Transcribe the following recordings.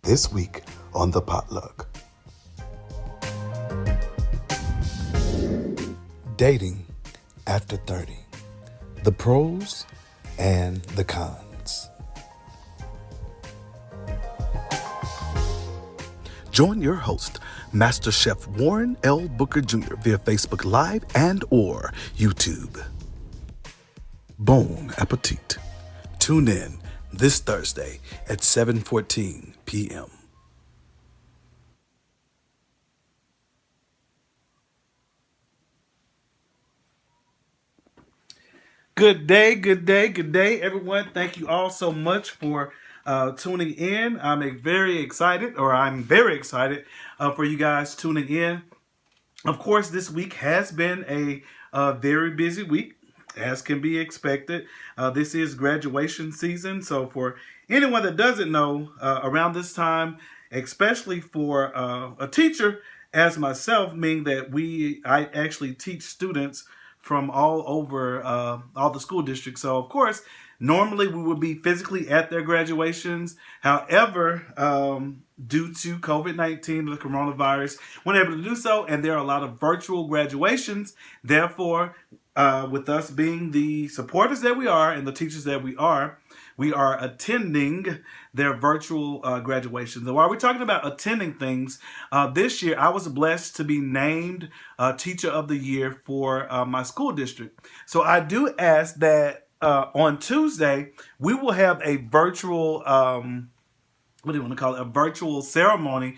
this week on the Potluck. Dating after 30. The pros and the cons. Join your host, Master Chef Warren L. Booker Jr. via Facebook Live and or YouTube. Bon appetit. Tune in this Thursday at 7:14 p.m. Good day, everyone. Thank you all so much for tuning in. I'm very excited for you guys tuning in. Of course, this week has been a very busy week, as can be expected. This is graduation season, so for anyone that doesn't know, around this time, especially for a teacher as myself, meaning that I actually teach students from all over all the school districts. So, of course, normally we would be physically at their graduations. However, due to COVID-19, the coronavirus, we're unable to do so, and there are a lot of virtual graduations. Therefore, with us being the supporters that we are and the teachers that we are attending their virtual graduations. And while we're talking about attending things, this year I was blessed to be named Teacher of the Year for my school district. So I do ask that on Tuesday we will have a virtual, what do you want to call it, a virtual ceremony.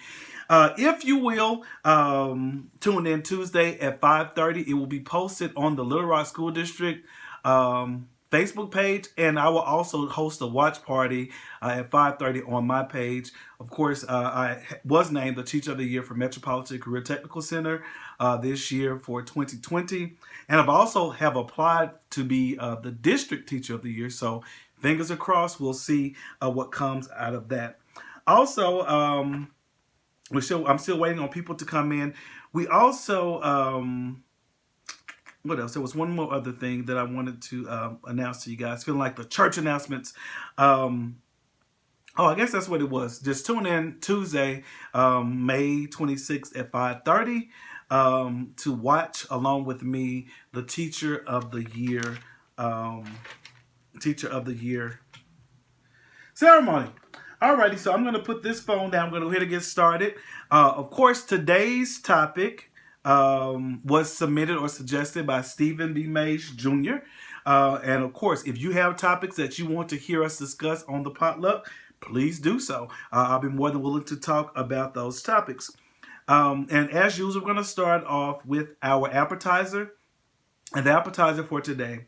If you will, tune in Tuesday at 5:30. It will be posted on the Little Rock School District Facebook page, and I will also host a watch party at 5:30 on my page. Of course, I was named the Teacher of the Year for Metropolitan Career Technical Center this year for 2020, and I've also have applied to be the District Teacher of the Year. So fingers crossed, we'll see what comes out of that. Also, I'm still waiting on people to come in. We also what else? There was one more other thing that I wanted to announce to you guys. Feeling like the church announcements. I guess that's what it was. Just tune in Tuesday, May 26th at 5:30 to watch along with me the Teacher of the Year ceremony. Alrighty, so I'm going to put this phone down. I'm going to go ahead and get started. Of course, today's topic was submitted or suggested by Stephen B. Mays Jr. And of course, if you have topics that you want to hear us discuss on the Potluck, please do so. I'll be more than willing to talk about those topics. And as usual, we're going to start off with our appetizer. And the appetizer for today,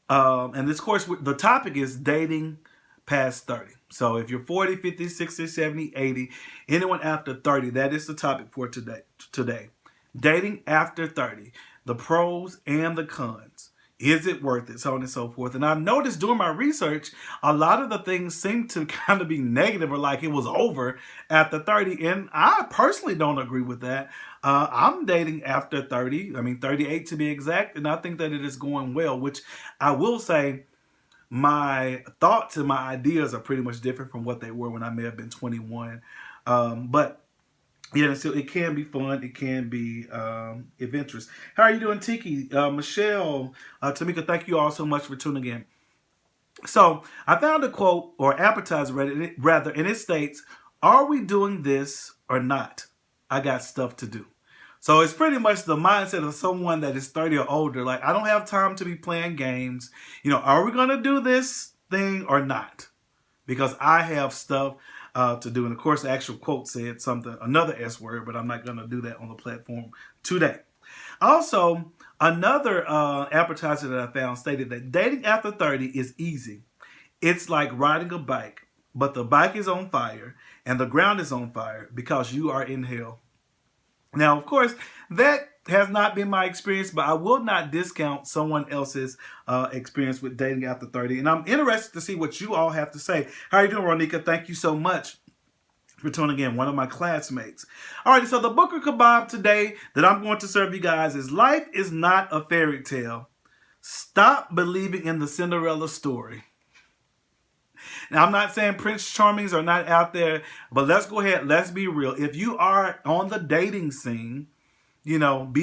and this course, the topic is dating past 30. So if you're 40, 50, 60, 70, 80, anyone after 30, that is the topic for today. Dating after 30, the pros and the cons. Is it worth it? So on and so forth. And I noticed during my research, a lot of the things seem to kind of be negative or like it was over after 30. And I personally don't agree with that. I'm dating after 30. 38 to be exact. And I think that it is going well, which I will say my thoughts and my ideas are pretty much different from what they were when I may have been 21. But yeah, so it can be fun. It can be adventurous. How are you doing, Tiki? Michelle, Tamika, thank you all so much for tuning in. So I found a quote or appetizer rather, and it states, "Are we doing this or not? I got stuff to do." So it's pretty much the mindset of someone that is 30 or older. Like, I don't have time to be playing games. Are we going to do this thing or not? Because I have stuff to do. And of course, the actual quote said another S word, but I'm not going to do that on the platform today. Also, another appetizer that I found stated that dating after 30 is easy. It's like riding a bike, but the bike is on fire and the ground is on fire because you are in hell. Now, of course, that has not been my experience, but I will not discount someone else's experience with dating after 30. And I'm interested to see what you all have to say. How are you doing, Ronika? Thank you so much for tuning in, one of my classmates. All right, so the Booker Kebab today that I'm going to serve you guys is life is not a fairy tale. Stop believing in the Cinderella story. Now, I'm not saying Prince Charmings are not out there, but let's go ahead. Let's be real. If you are on the dating scene, be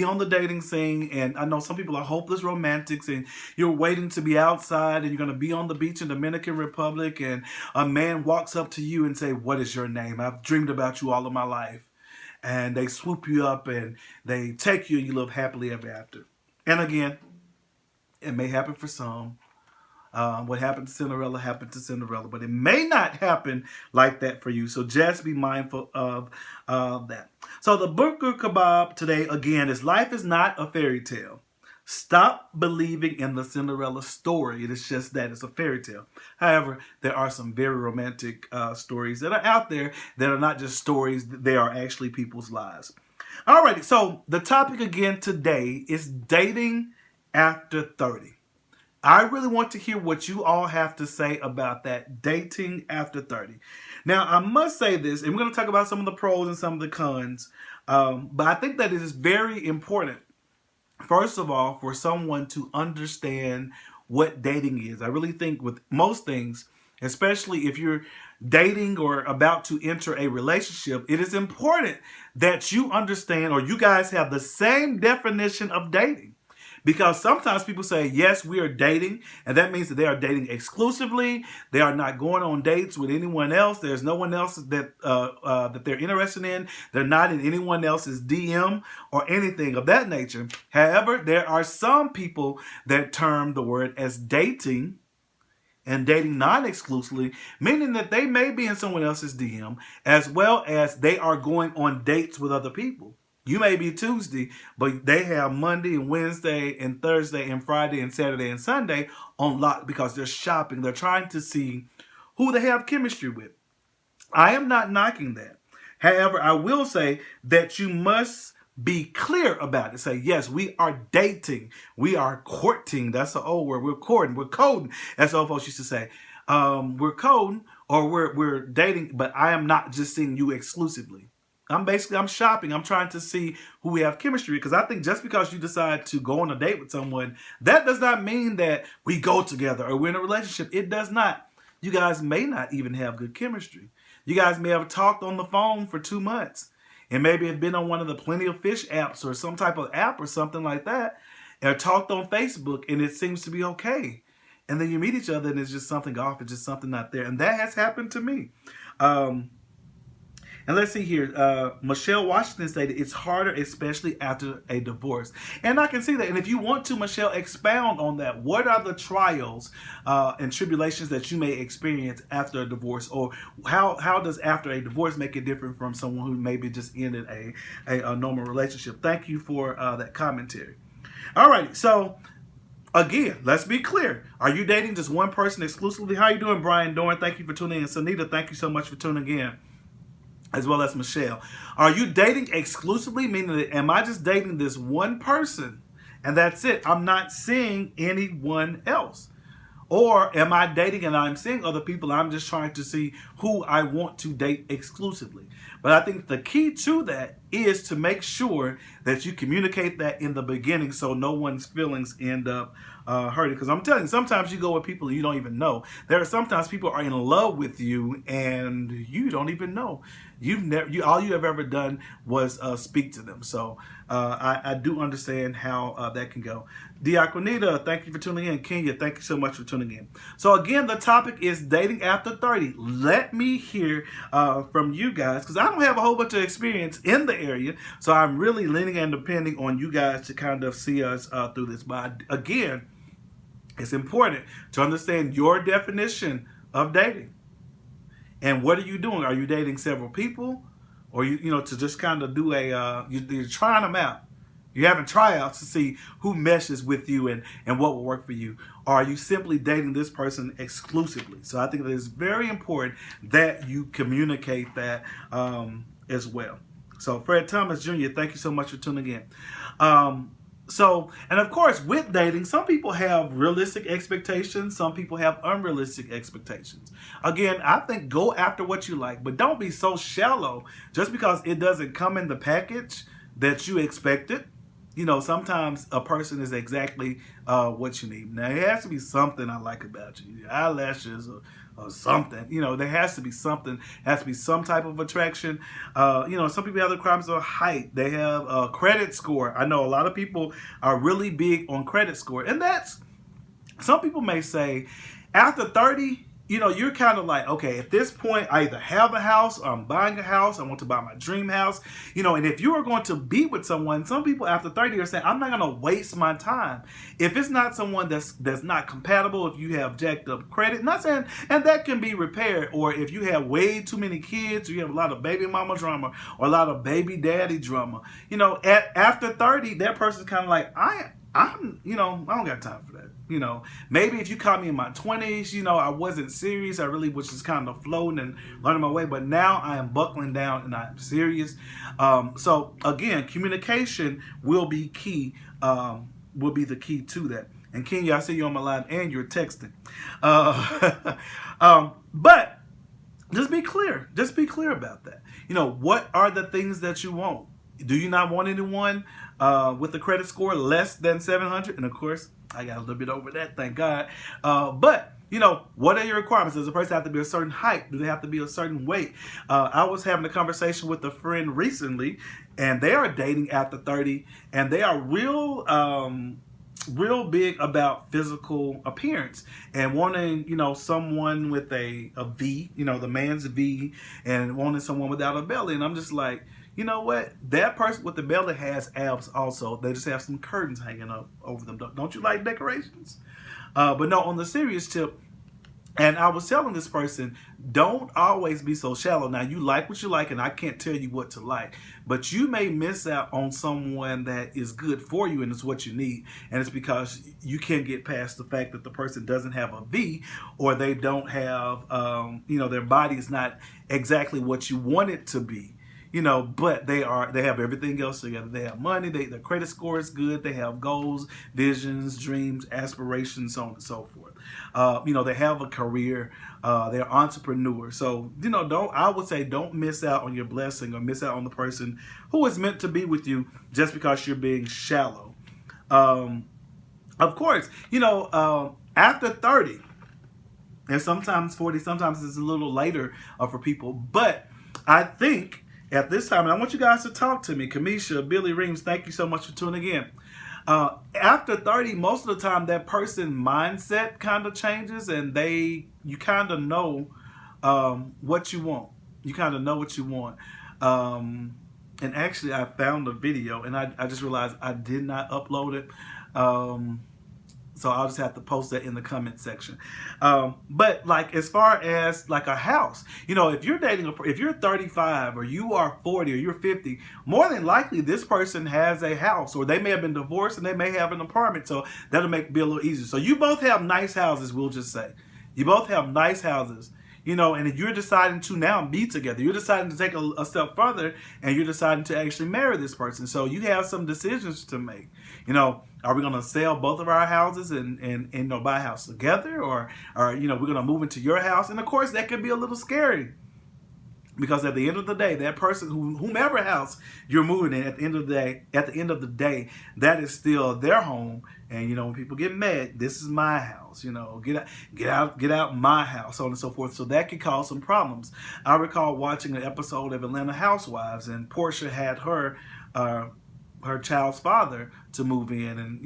on the dating scene. And I know some people are hopeless romantics and you're waiting to be outside and you're going to be on the beach in Dominican Republic and a man walks up to you and say, "What is your name? I've dreamed about you all of my life." And they swoop you up and they take you and you live happily ever after. And again, it may happen for some. What happened to Cinderella happened to Cinderella, but it may not happen like that for you. So just be mindful of that. So the burger kebab today, again, is life is not a fairy tale. Stop believing in the Cinderella story. It is just that it's a fairy tale. However, there are some very romantic stories that are out there that are not just stories. They are actually people's lives. Alrighty, so the topic again today is dating after 30. I really want to hear what you all have to say about that, dating after 30. Now, I must say this, and we're going to talk about some of the pros and some of the cons, but I think that it is very important, first of all, for someone to understand what dating is. I really think with most things, especially if you're dating or about to enter a relationship, it is important that you understand or you guys have the same definition of dating. Because sometimes people say, yes, we are dating, and that means that they are dating exclusively. They are not going on dates with anyone else. There's no one else that they're interested in. They're not in anyone else's DM or anything of that nature. However, there are some people that term the word as dating and dating non-exclusively, meaning that they may be in someone else's DM as well as they are going on dates with other people. You may be Tuesday, but they have Monday and Wednesday and Thursday and Friday and Saturday and Sunday on lock because they're shopping. They're trying to see who they have chemistry with. I am not knocking that. However, I will say that you must be clear about it. Say, yes, we are dating. We are courting. That's the old word. We're courting. We're coding. That's what old folks used to say. We're coding or we're dating, but I am not just seeing you exclusively. I'm shopping. I'm trying to see who we have chemistry because I think just because you decide to go on a date with someone, that does not mean that we go together or we're in a relationship. It does not. You guys may not even have good chemistry. You guys may have talked on the phone for 2 months and maybe have been on one of the Plenty of Fish apps or some type of app or something like that or talked on Facebook and it seems to be okay. And then you meet each other and it's just something off. It's just something not there. And that has happened to me. And let's see here. Michelle Washington stated, it's harder, especially after a divorce. And I can see that. And if you want to, Michelle, expound on that. What are the trials and tribulations that you may experience after a divorce? Or how does after a divorce make it different from someone who maybe just ended a normal relationship? Thank you for that commentary. All right. So again, let's be clear. Are you dating just one person exclusively? How you doing, Brian Dorn? Thank you for tuning in. Sanita, thank you so much for tuning in. As well as Michelle. Are you dating exclusively? Meaning that am I just dating this one person and that's it? I'm not seeing anyone else. Or am I dating and I'm seeing other people? I'm just trying to see who I want to date exclusively. But I think the key to that is to make sure that you communicate that in the beginning so no one's feelings end up hurting. Because I'm telling you, sometimes you go with people you don't even know. There are sometimes people are in love with you and you don't even know. All you have ever done was speak to them. So I do understand how that can go. Diaconita, thank you for tuning in. Kenya, thank you so much for tuning in. So again, the topic is dating after 30. Let me hear from you guys because I don't have a whole bunch of experience in the area. So I'm really leaning and depending on you guys to kind of see us through this. But again, it's important to understand your definition of dating. And what are you doing? Are you dating several people? Or to just kind of do you're trying them out. You're having tryouts to see who meshes with you and what will work for you. Or are you simply dating this person exclusively? So I think that it's very important that you communicate that as well. So Fred Thomas Jr., thank you so much for tuning in. And of course, with dating, some people have realistic expectations. Some people have unrealistic expectations. Again, I think go after what you like, but don't be so shallow just because it doesn't come in the package that you expected. Sometimes a person is exactly what you need. Now, it has to be something I like about you. Your eyelashes or something. There has to be something. Has to be some type of attraction. Some people have the requirements of height. They have a credit score. I know a lot of people are really big on credit score, and that's, some people may say after 30, you're kind of like, okay, at this point, I either have a house or I'm buying a house. I want to buy my dream house. And if you are going to be with someone, some people after 30 are saying, I'm not going to waste my time. If it's not someone that's not compatible, if you have jacked up credit, not saying, and that can be repaired, or if you have way too many kids, or you have a lot of baby mama drama or a lot of baby daddy drama, after 30, that person's kind of like, I don't got time for that. Maybe if you caught me in my 20s, I wasn't serious. I really was just kind of floating and learning my way. But now I am buckling down and I'm serious. So again, communication will be key. Will be the key to that. And Kenya, I see you on my line and you're texting. But just be clear. Just be clear about that. What are the things that you want? Do you not want anyone with a credit score less than 700? And of course, I got a little bit over that, thank God. But, what are your requirements? Does a person have to be a certain height? Do they have to be a certain weight? I was having a conversation with a friend recently, and they are dating after 30, and they are real big about physical appearance and wanting, someone with a V, the man's V, and wanting someone without a belly. And I'm just like, you know what? That person with the belly has abs also. They just have some curtains hanging up over them. Don't you like decorations? But no, on the serious tip, and I was telling this person, don't always be so shallow. Now, you like what you like, and I can't tell you what to like. But you may miss out on someone that is good for you and it's what you need. And it's because you can't get past the fact that the person doesn't have a V, or they don't have, their body is not exactly what you want it to be. But they have everything else together. They have money, their credit score is good, they have goals, visions, dreams, aspirations, so on and so forth. They have a career, they're entrepreneurs. So, I would say don't miss out on your blessing or miss out on the person who is meant to be with you just because you're being shallow. Of course, after 30, and sometimes 40, sometimes it's a little later for people, but I think at this time, and I want you guys to talk to me. Kamisha, Billy Reams, thank you so much for tuning in. After 30, most of the time, that person's mindset kind of changes, and you kind of know what you want. You kind of know what you want. And actually, I found a video, and I just realized I did not upload it. So I'll just have to post that in the comment section. But like, as far as like a house, if you're dating, if you're 35 or you are 40 or you're 50, more than likely this person has a house, or they may have been divorced and they may have an apartment. So that'll be a little easier. So you both have nice houses, we'll just say. You both have nice houses. And if you're deciding to now be together, you're deciding to take a step further, and you're deciding to actually marry this person. So you have some decisions to make. Are we going to sell both of our houses and buy a house together, or we're going to move into your house? And of course, that could be a little scary, because at the end of the day, that person, whomever house you're moving in, at the end of the day, that is still their home. And when people get mad, this is my house. Get out my house, so on and so forth. So that could cause some problems. I recall watching an episode of Atlanta Housewives, and Portia had her child's father to move in, and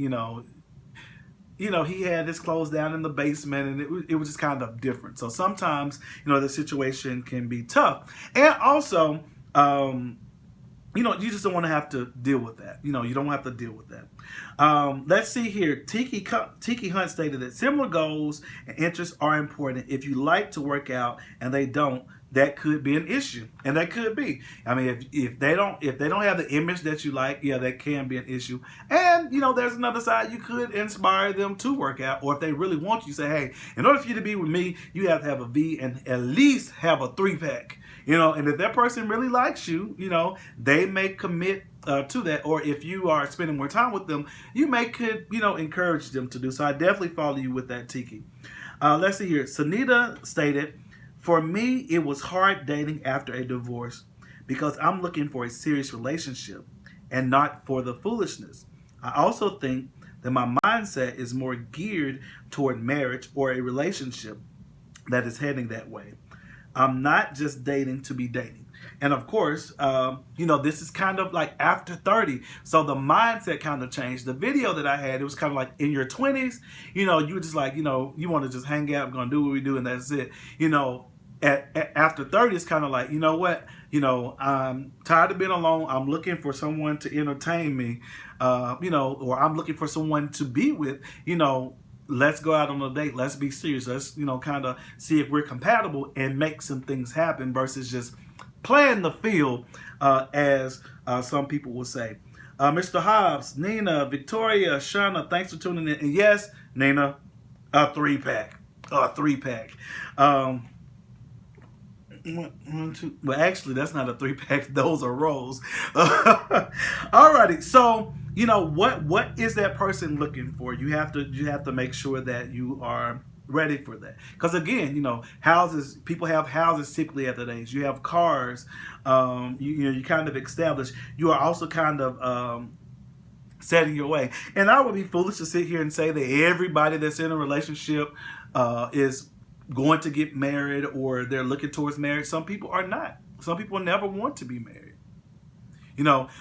he had his clothes down in the basement, and it was just kind of different. So sometimes, the situation can be tough. And also, you just don't want to have to deal with that. You don't have to deal with that. Let's see here. Tiki Hunt stated that similar goals and interests are important. If you like to work out and they don't, that could be an issue, and that could be. I mean, if they don't have the image that you like, yeah, that can be an issue. And there's another side. You could inspire them to work out, or if they really want you, say, hey, in order for you to be with me, you have to have a V and at least have a 3-pack. And if that person really likes you, they may commit to that. Or if you are spending more time with them, you could encourage them to do so. I definitely follow you with that, Tiki. Let's see here. Sunita stated, for me, it was hard dating after a divorce because I'm looking for a serious relationship and not for the foolishness. I also think that my mindset is more geared toward marriage or a relationship. that is heading that way. I'm not just dating to be dating. And of course, this is kind of like after 30. So the mindset kind of changed. The video that I had, it was kind of like in your 20s, you were just like, you want to just hang out, we're going to do what we do, and that's it. After 30, it's kind of like, you know what? I'm tired of being alone. I'm looking for someone to entertain me, or I'm looking for someone to be with, let's go out on a date. Let's be serious. Let's, kind of see if we're compatible and make some things happen versus just playing the field, as some people will say. Mr. Hobbs, Nina, Victoria, Shauna, thanks for tuning in. And yes, Nina, a 3-pack. A 3-pack. One, two. Well, actually, that's not a 3-pack. Those are rolls. Alrighty. So, what is that person looking for? You have to make sure that you are ready for that. Because again, people have houses typically at that age. You have cars. You kind of established. You are also kind of setting your way. And I would be foolish to sit here and say that everybody that's in a relationship is going to get married or they're looking towards marriage. Some people are not. Some people never want to be married.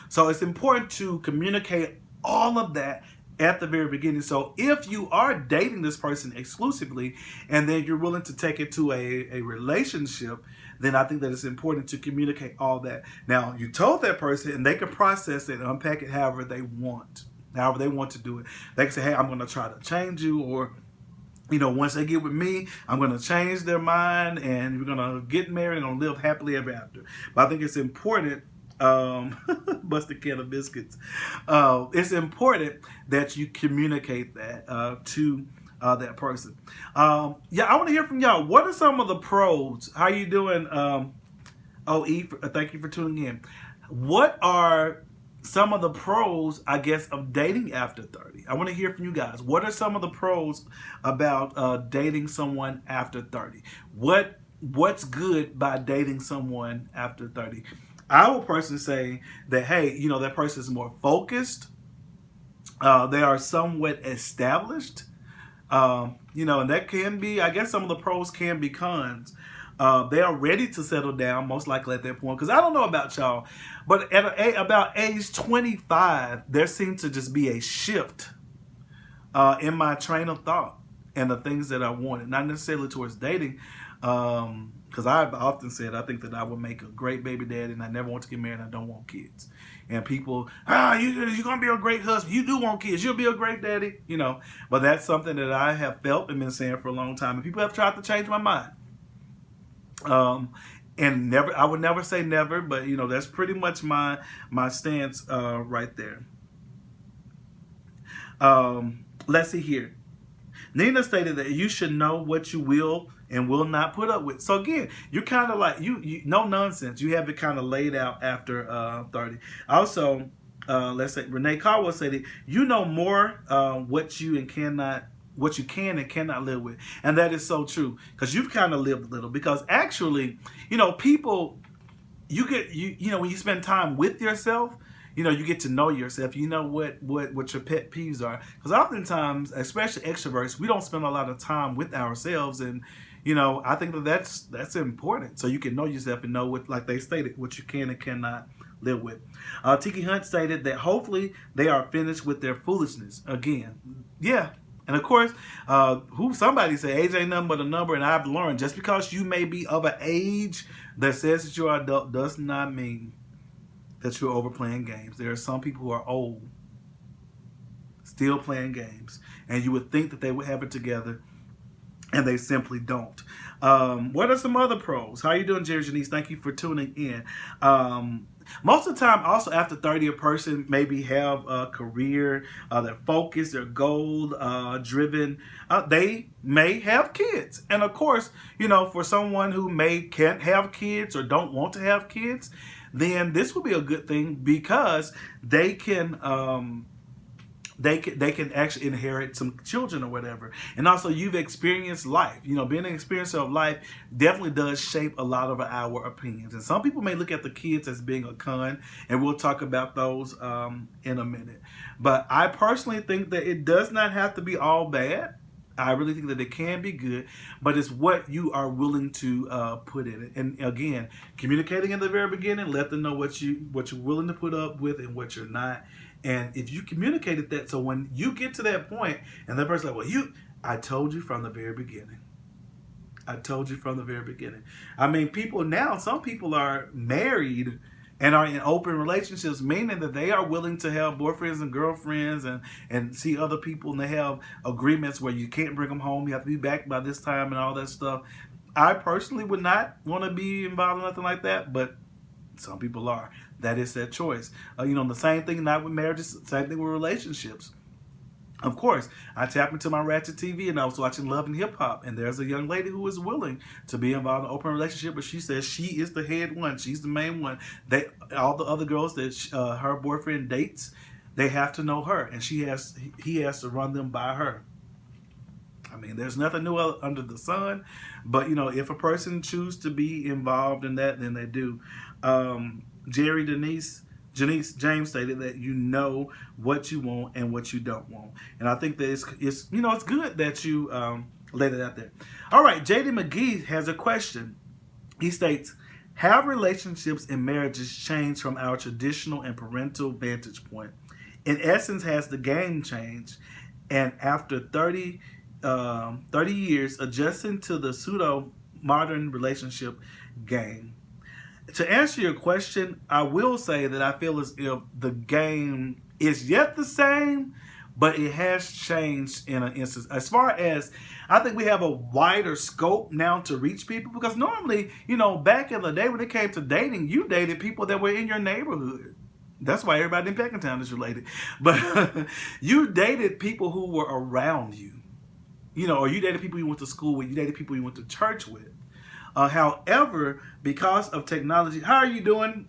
So it's important to communicate all of that at the very beginning. So if you are dating this person exclusively and then you're willing to take it to a relationship, then I think that it's important to communicate all that. Now, you told that person and they can process it and unpack it however they want to do it. They can say, hey, I'm going to try to change you, or once they get with me, I'm going to change their mind and we're going to get married and going to live happily ever after. But I think it's important, bust a can of biscuits. It's important that you communicate that to that person. I want to hear from y'all. What are some of the pros? How you doing? Thank you for tuning in. What are some of the pros, I guess, of dating after 30? I want to hear from you guys. What are some of the pros about dating someone after 30? What's good by dating someone after 30? I will personally say that, hey, that person is more focused. They are somewhat established. And that can be, I guess some of the pros can be cons. They are ready to settle down, most likely at that point. Because I don't know about y'all, but at about age 25, there seems to just be a shift in my train of thought and the things that I wanted. Not necessarily towards dating, because I've often said I think that I would make a great baby daddy, and I never want to get married, and I don't want kids. And people, you're going to be a great husband. You do want kids. You'll be a great daddy, But that's something that I have felt and been saying for a long time. And people have tried to change my mind. And I would never say never, but that's pretty much my stance right there. Let's see here. Nina stated that you should know what you will and will not put up with. So again, you're kind of like you no nonsense. You have it kind of laid out after 30. Also, let's say Renee Caldwell said that you know more what you can and cannot live with. And that is so true, because you've kind of lived a little. Because actually, people, you get, when you spend time with yourself, you get to know yourself. You know what your pet peeves are. Because oftentimes, especially extroverts, we don't spend a lot of time with ourselves. And, I think that's important. So you can know yourself and know what, like they stated, what you can and cannot live with. Tiki Hunt stated that hopefully they are finished with their foolishness. Again, yeah. And of course, somebody said age ain't nothing but a number, and I've learned just because you may be of an age that says that you're adult does not mean that you're overplaying games. There are some people who are old, still playing games, and you would think that they would have it together, and they simply don't. What are some other pros? How you doing, Jerry Janice? Thank you for tuning in. Most of the time, also after 30, a person maybe have a career, they're focused, they're goal driven. They may have kids. And of course, for someone who can't have kids or don't want to have kids, then this will be a good thing, because they can actually inherit some children or whatever. And also, you've experienced life. Being an experiencer of life definitely does shape a lot of our opinions. And some people may look at the kids as being a con, and we'll talk about those in a minute. But I personally think that it does not have to be all bad. I really think that it can be good, but it's what you are willing to put in it. And again, communicating in the very beginning, let them know what you're willing to put up with and what you're not. And if you communicated that, so when you get to that point, and the person's like, "Well, I told you from the very beginning. I told you from the very beginning." I mean, people now, some people are married and are in open relationships, meaning that they are willing to have boyfriends and girlfriends and see other people, and they have agreements where you can't bring them home. You have to be back by this time and all that stuff. I personally would not want to be involved in nothing like that, but some people are. That is their choice. The same thing, not with marriages, same thing with relationships. Of course, I tapped into my Ratchet TV and I was watching Love and Hip Hop, and there's a young lady who is willing to be involved in an open relationship, but she says she is the head one, she's the main one. All the other girls that her boyfriend dates, they have to know her, and he has to run them by her. I mean, there's nothing new under the sun, but if a person chooses to be involved in that, then they do. Jerry Janice James stated that you know what you want and what you don't want, and I think that it's good that you laid it out there. All right, JD McGee has a question. He states, "Have relationships and marriages changed from our traditional and parental vantage point? In essence, has the game changed? And after 30 years adjusting to the pseudo modern relationship game?" To answer your question, I will say that I feel as if the game is yet the same, but it has changed in an instance. As far as, I think we have a wider scope now to reach people, because normally, back in the day when it came to dating, you dated people that were in your neighborhood. That's why everybody in Peckintown is related. But you dated people who were around you, or you dated people you went to school with, you dated people you went to church with. However, because of technology, how are you doing,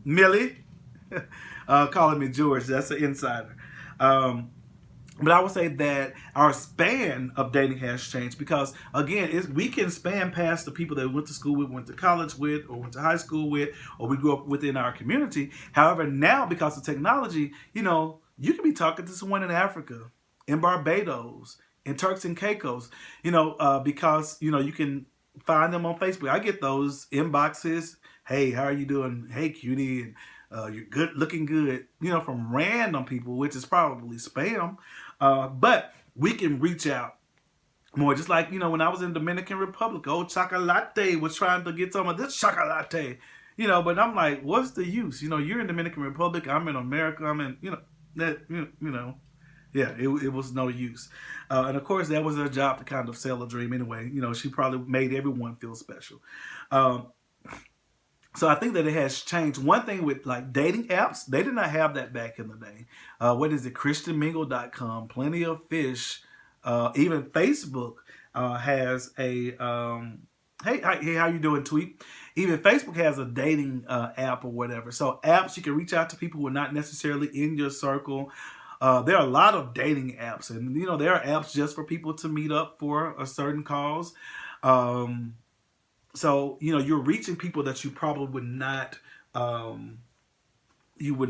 Millie? Calling me George, that's an insider. But I would say that our span of dating has changed, because, again, we can span past the people that we went to school with, went to college with, or went to high school with, or we grew up within our community. However, now, because of technology, you can be talking to someone in Africa, in Barbados, in Turks and Caicos, because, you can find them on Facebook. I get those inboxes. "Hey, how are you doing? Hey, cutie. And you're good, looking good," from random people, which is probably spam. But we can reach out more. Just like, when I was in Dominican Republic, old Chocolate was trying to get some of this chocolate. But I'm like, what's the use? You're in Dominican Republic, I'm in America, I'm in, that, yeah, it was no use. And of course, that was her job to kind of sell a dream anyway. She probably made everyone feel special. So I think that it has changed. One thing with like dating apps, they did not have that back in the day. What is it? ChristianMingle.com, Plenty of Fish, even Facebook has a hey, how you doing, Tweet? Even Facebook has a dating app or whatever. So apps, you can reach out to people who are not necessarily in your circle. There are a lot of dating apps, and there are apps just for people to meet up for a certain cause. So you're reaching people that you probably would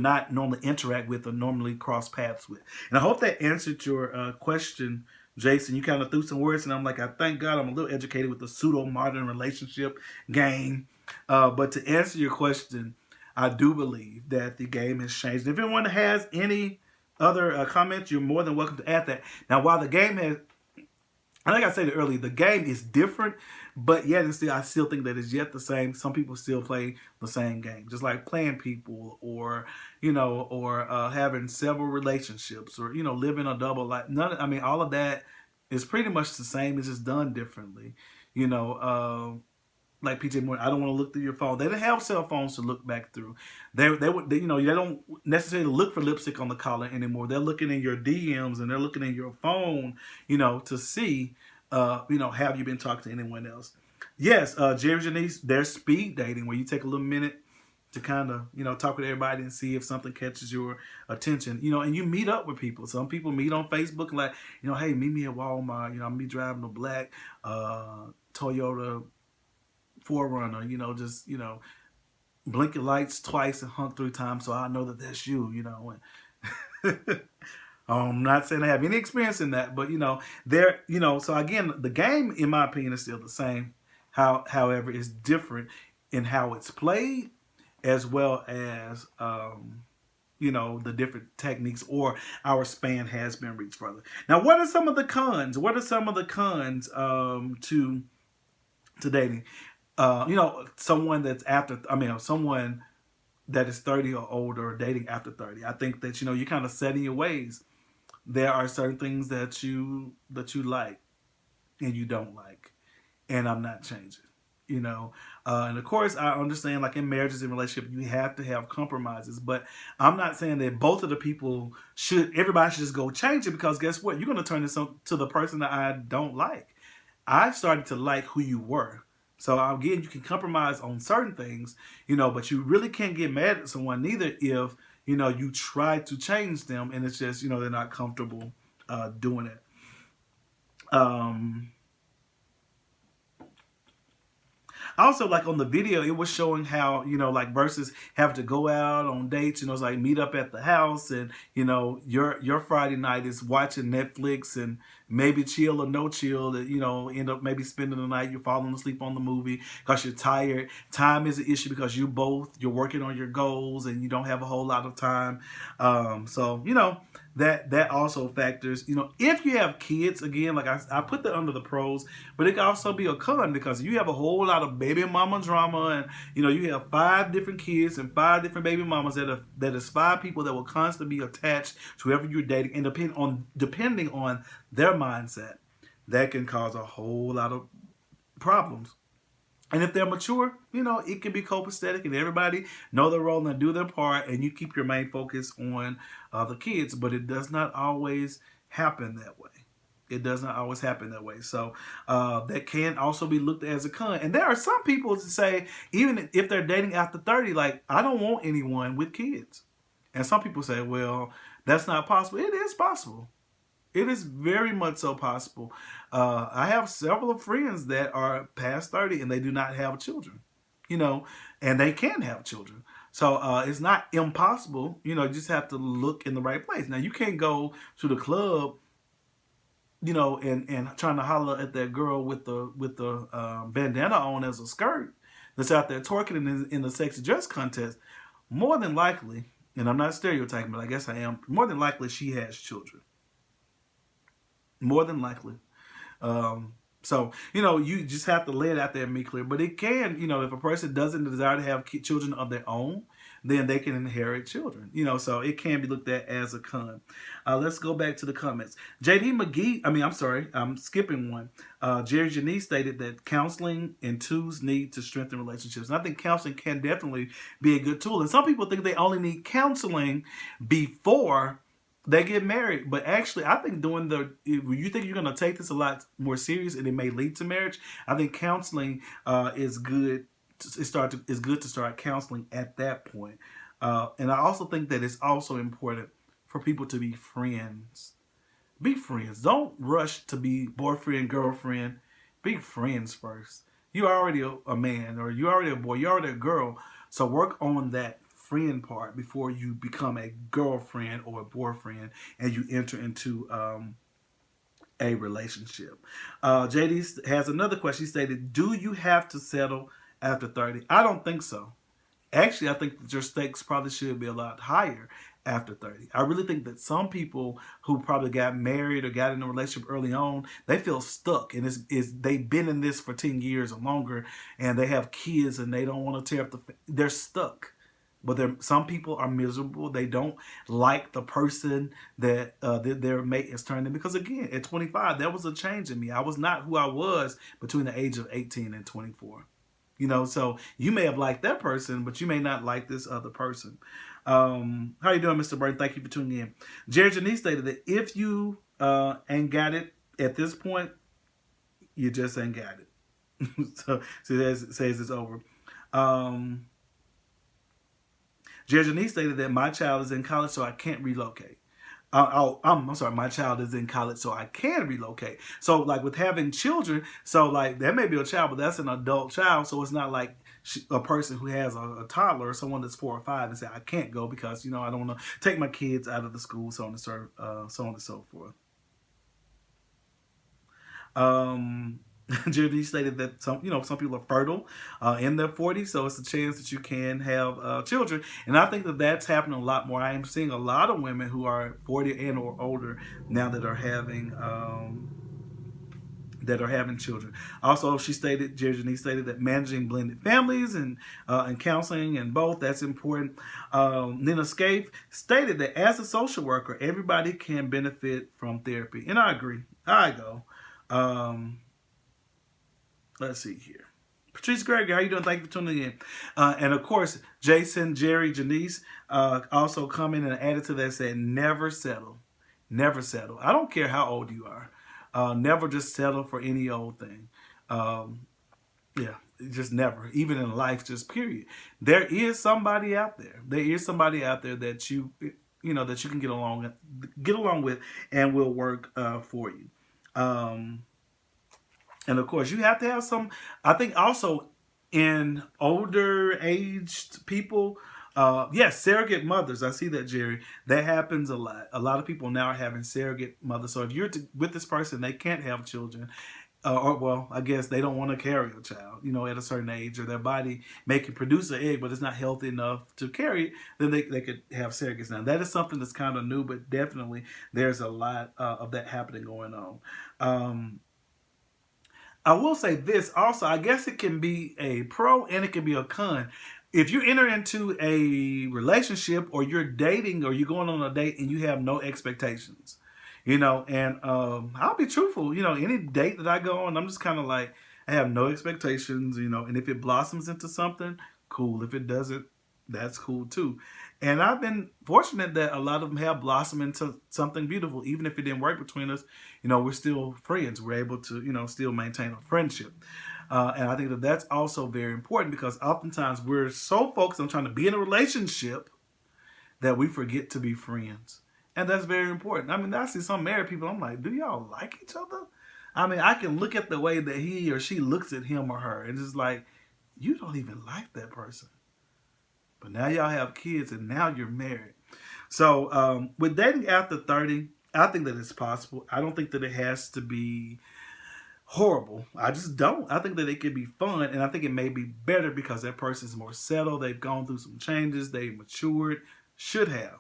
not normally interact with or normally cross paths with. And I hope that answered your question, Jason. You kind of threw some words, and I'm like, I thank God I'm a little educated with the pseudo modern relationship game. But to answer your question, I do believe that the game has changed. If anyone has any other comments, you're more than welcome to add that. Now, while the game has, I think I said it earlier, the game is different, but yet and still, I still think that it's yet the same. Some people still play the same game, just like playing people, or having several relationships, or living a double life. All of that is pretty much the same. It's just done differently. Like PJ Morton, I don't want to look through your phone. They didn't have cell phones to look back through. They don't necessarily look for lipstick on the collar anymore. They're looking in your DMs and they're looking in your phone, to see, have you been talking to anyone else? Yes, Jerry Janice, there's speed dating, where you take a little minute to kind of, talk with everybody and see if something catches your attention, and you meet up with people. Some people meet on Facebook and like, hey, meet me at Walmart. I'm gonna be driving a black Toyota 4Runner, just, blink your lights twice and honk 3 times so I know that that's you, I'm not saying I have any experience in that, but there, so again, the game, in my opinion, is still the same. However, it's different in how it's played, as well as the different techniques, or our span has been reached further. Now, what are some of the cons? What are some of the cons to dating? Someone that's someone that is 30 or older, or dating after 30. I think that you kind of set in your ways. There are certain things that you like and you don't like, and I'm not changing. And of course, I understand, like in marriages and relationships, you have to have compromises. But I'm not saying that both of the people everybody should just go change it, because guess what? You're going to turn this to the person that I don't like. I started to like who you were. So again, you can compromise on certain things, but you really can't get mad at someone neither if you try to change them and it's just they're not comfortable doing it. Um, Also, like on the video, it was showing how like versus having to go out on dates. It's like meet up at the house, and your Friday night is watching Netflix and maybe chill or no chill. That end up maybe spending the night. You're falling asleep on the movie because you're tired. Time is an issue because you're working on your goals and you don't have a whole lot of time. So that also factors. If you have kids, again, like I put that under the pros, but it can also be a con, because you have a whole lot of baby mama drama, and you have 5 different kids and 5 different baby mamas that is 5 people that will constantly be attached to whoever you're dating, and depending on their mindset, that can cause a whole lot of problems. And if they're mature, it can be copacetic and everybody know their role and do their part, and you keep your main focus on the kids. But it does not always happen that way. It does not always happen that way. So that can also be looked at as a con. And there are some people to say, even if they're dating after 30, like, I don't want anyone with kids. And some people say, well, that's not possible. It is possible. It is very much so possible. I have several friends that are past 30 and they do not have children, and they can have children. So it's not impossible. You just have to look in the right place. Now, you can't go to the club, and trying to holler at that girl with the bandana on as a skirt that's out there twerking in the sexy dress contest. More than likely, and I'm not stereotyping, but I guess I am, more than likely she has children. More than likely. So, you just have to lay it out there and be clear. But it can, if a person doesn't desire to have children of their own, then they can inherit children. So it can be looked at as a con. Let's go back to the comments. JD McGee, I'm sorry, I'm skipping one. Jerry Janice stated that counseling and tools need to strengthen relationships. And I think counseling can definitely be a good tool. And some people think they only need counseling before they get married. But actually, I think if you think you're going to take this a lot more serious and it may lead to marriage, I think counseling is good. It's good to start counseling at that point. And I also think that it's also important for people to be friends. Be friends. Don't rush to be boyfriend, girlfriend. Be friends first. You're already a man, or you're already a boy, you're already a girl. So work on that friend part before you become a girlfriend or a boyfriend and you enter into a relationship. JD has another question. He stated, do you have to settle after 30? I don't think so. Actually, I think that your stakes probably should be a lot higher after 30. I really think that some people who probably got married or got in a relationship early on, they feel stuck, and they've been in this for 10 years or longer, and they have kids and they don't want to tear up they're stuck. But some people are miserable. They don't like the person that their mate is turning. Because again, at 25, there was a change in me. I was not who I was between the age of 18 and 24. So you may have liked that person, but you may not like this other person. How you doing, Mr. Burton? Thank you for tuning in. Jerry Janice stated that if you ain't got it at this point, you just ain't got it. So that says it's over. Jerry Janice stated that my child is in college, so I can't relocate. I'm sorry, my child is in college, so I can relocate. So, like with having children, so like that may be a child, but that's an adult child. So it's not like a person who has a toddler or someone that's 4 or 5 and say I can't go because I don't want to take my kids out of the school, so on and so on and so forth. Um, Judy stated that some people are fertile in their 40s, so it's a chance that you can have children, and I think that that's happening a lot more. I am seeing a lot of women who are 40 and or older now that are having children. Also, Jerry stated that managing blended families and counseling and both, that's important. Nina Scaife stated that as a social worker, everybody can benefit from therapy, and I agree. I go. Um, let's see here. Patrice Gregory, how you doing? Thank you for tuning in. And of course, Jason, Jerry, Janice also come in and added to that, said never settle. Never settle. I don't care how old you are. Never just settle for any old thing. Um, yeah, just never. Even in life, just period. There is somebody out there. There is somebody out there that that you can get along with, and will work for you. Um, and of course, you have to have some. I think also in older aged people, yes, surrogate mothers. I see that, Jerry. That happens a lot. A lot of people now are having surrogate mothers. So if you're with this person, they can't have children. Or well, I guess they don't want to carry a child, at a certain age, or their body may can produce an egg, but it's not healthy enough to carry it. Then they could have surrogates. Now that is something that's kind of new, but definitely there's a lot of that happening going on. Um, I will say this also. I guess it can be a pro and it can be a con. If you enter into a relationship or you're dating or you're going on a date and you have no expectations, and I'll be truthful, any date that I go on, I'm just kind of like, I have no expectations, and if it blossoms into something, cool. If it doesn't, that's cool too. And I've been fortunate that a lot of them have blossomed into something beautiful. Even if it didn't work between us, we're still friends. We're able to, still maintain a friendship. And I think that that's also very important because oftentimes we're so focused on trying to be in a relationship that we forget to be friends. And that's very important. I mean, I see some married people, I'm like, do y'all like each other? I mean, I can look at the way that he or she looks at him or her, and it's like, you don't even like that person. But now y'all have kids and now you're married. So with dating after 30, I think that it's possible. I don't think that it has to be horrible. I just don't. I think that it could be fun, and I think it may be better because that person's more settled. They've gone through some changes. They've matured. Should have.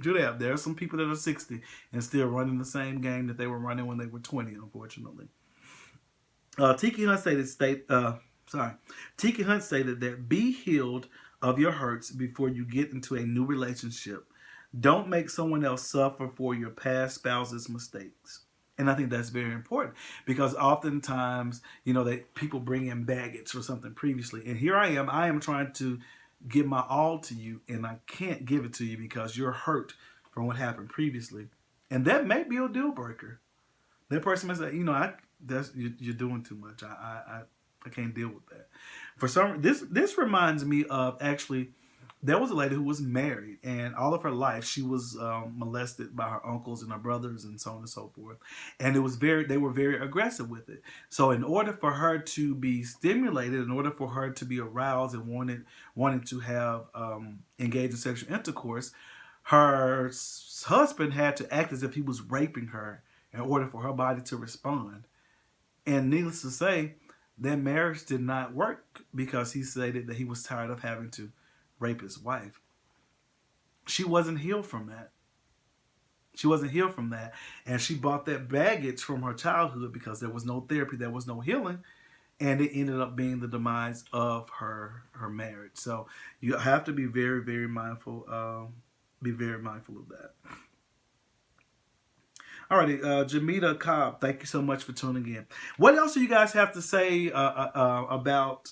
Should have. There are some people that are 60 and still running the same game that they were running when they were 20, unfortunately. Tiki Hunt Tiki Hunt stated that be healed of your hurts before you get into a new relationship. Don't make someone else suffer for your past spouse's mistakes. And I think that's very important because oftentimes, that people bring in baggage or something previously. And here I am trying to give my all to you, and I can't give it to you because you're hurt from what happened previously. And that may be a deal breaker. That person may say, you're doing too much. I can't deal with that. For some, this reminds me of actually, there was a lady who was married, and all of her life she was molested by her uncles and her brothers, and so on and so forth. And they were very aggressive with it. So in order for her to be stimulated, in order for her to be aroused and wanting to have engage in sexual intercourse, her husband had to act as if he was raping her in order for her body to respond. And needless to say, their marriage did not work because he stated that he was tired of having to rape his wife. She wasn't healed from that. She wasn't healed from that. And she brought that baggage from her childhood because there was no therapy, there was no healing. And it ended up being the demise of her marriage. So you have to be very, very mindful. Be very mindful of that. Alrighty, Jamita Cobb, thank you so much for tuning in. What else do you guys have to say about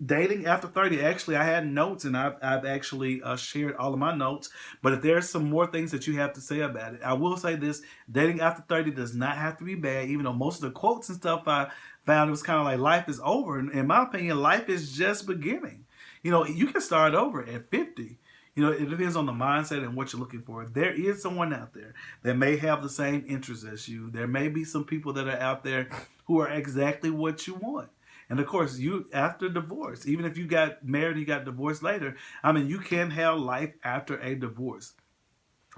dating after 30? Actually, I had notes, and I've actually shared all of my notes. But if there's some more things that you have to say about it, I will say this: dating after 30 does not have to be bad. Even though most of the quotes and stuff I found, it was kind of like life is over. And in my opinion, life is just beginning. You can start over at 50. It depends on the mindset and what you're looking for. There is someone out there that may have the same interests as you. There may be some people that are out there who are exactly what you want. And of course, you after divorce, even if you got married, you got divorced later. I mean, you can have life after a divorce.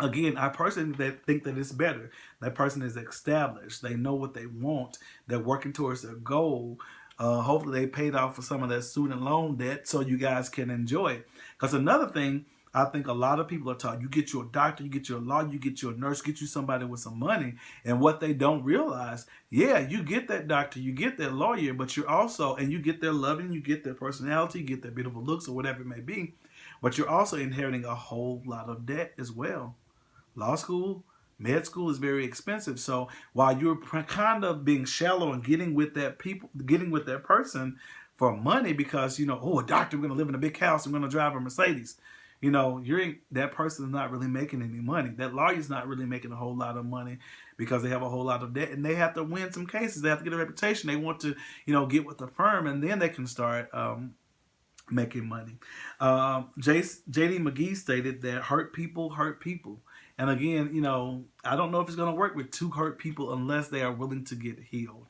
Again, I personally think that it's better. That person is established. They know what they want. They're working towards their goal. Hopefully, they paid off for some of that student loan debt so you guys can enjoy it. Because another thing, I think a lot of people are taught, you get you a doctor, you get you a lawyer, you get you a nurse, get you somebody with some money. And what they don't realize, yeah, you get that doctor, you get that lawyer, but you're also, and you get their loving, you get their personality, you get their beautiful looks or whatever it may be. But you're also inheriting a whole lot of debt as well. Law school, med school is very expensive. So while you're kind of being shallow and getting with that person for money because oh, a doctor, I'm going to live in a big house, I'm going to drive a Mercedes. That person is not really making any money. That lawyer's not really making a whole lot of money because they have a whole lot of debt and they have to win some cases. They have to get a reputation. They want to, get with the firm and then they can start making money. J.D. McGee stated that hurt people hurt people. And again, I don't know if it's going to work with two hurt people unless they are willing to get healed.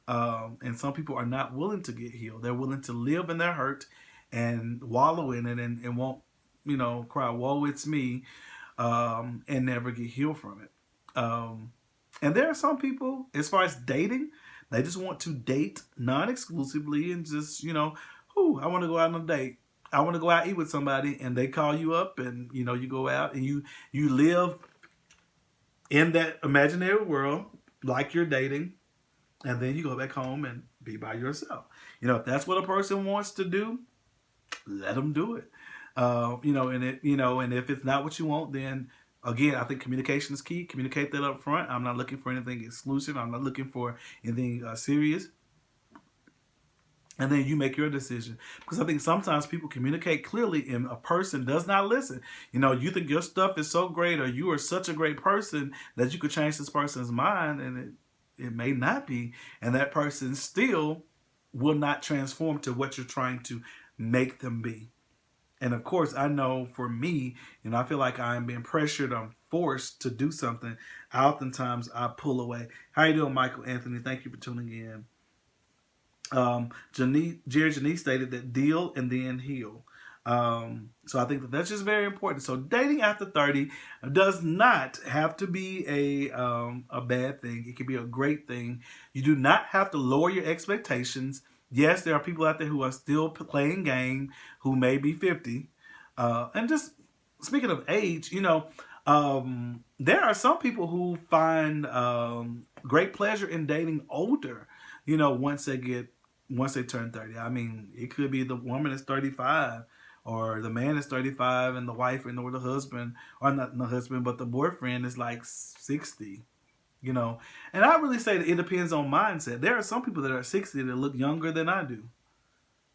And some people are not willing to get healed. They're willing to live in their hurt and wallow in it and won't, cry, woe, it's me, and never get healed from it. And there are some people, as far as dating, they just want to date non-exclusively and just, I want to go out on a date. I want to go out and eat with somebody, and they call you up, and you go out and you live in that imaginary world like you're dating, and then you go back home and be by yourself. If that's what a person wants to do, let them do it. And if it's not what you want, then again, I think communication is key. Communicate that up front. I'm not looking for anything exclusive. I'm not looking for anything serious. And then you make your decision. Because I think sometimes people communicate clearly and a person does not listen. You think your stuff is so great or you are such a great person that you could change this person's mind and it may not be. And that person still will not transform to what you're trying to make them be. And of course, I know for me, I feel like I'm being pressured, I'm forced to do something. Oftentimes I pull away. How you doing, Michael Anthony? Thank you for tuning in. Jerry Janice stated that deal and then heal. So I think that's just very important. So dating after 30 does not have to be a bad thing. It can be a great thing. You do not have to lower your expectations. Yes, there are people out there who are still playing game who may be 50. And just speaking of age, there are some people who find great pleasure in dating older, once they turn 30. I mean, it could be the woman is 35 or the man is 35 and the wife or the husband, or not the husband, but the boyfriend is like 60. And I really say that it depends on mindset. There are some people that are 60 that look younger than I do,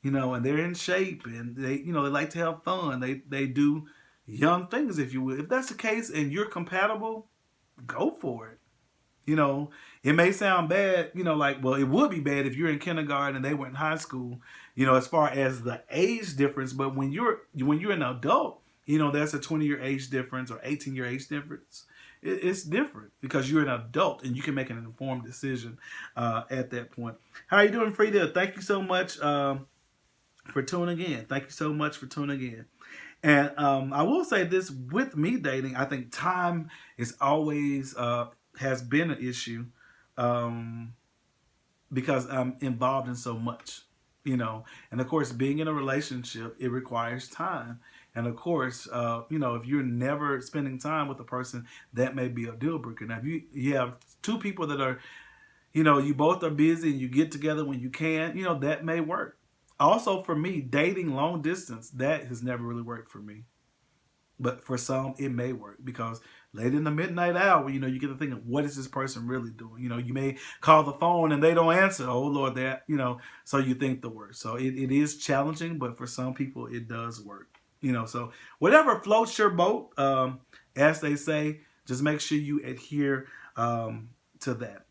and they're in shape and they like to have fun. They do young things, if you will. If that's the case and you're compatible, go for it. It may sound bad, it would be bad if you're in kindergarten and they were in high school, as far as the age difference. But when you're an adult, there's a 20-year age difference or 18-year age difference. It's different because you're an adult and you can make an informed decision at that point. How are you doing, Frida? Thank you so much for tuning in. Thank you so much for tuning in. And I will say this, with me dating, I think time is always has been an issue because I'm involved in so much, and of course being in a relationship, it requires time. And of course, if you're never spending time with a person, that may be a deal breaker. Now, if you have two people that are, you both are busy and you get together when you can, that may work. Also for me, dating long distance, that has never really worked for me. But for some, it may work because late in the midnight hour, you get to think of what is this person really doing? You may call the phone and they don't answer. Oh, Lord, that, so you think the worst. So it is challenging, but for some people, it does work. So whatever floats your boat, as they say, just make sure you adhere to that.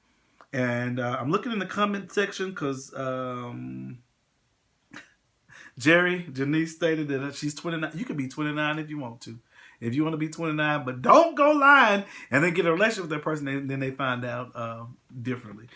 And I'm looking in the comment section because Janice stated that she's 29. You can be 29 if you want to. If you want to be 29, but don't go lying and then get a relationship with that person and then they find out differently.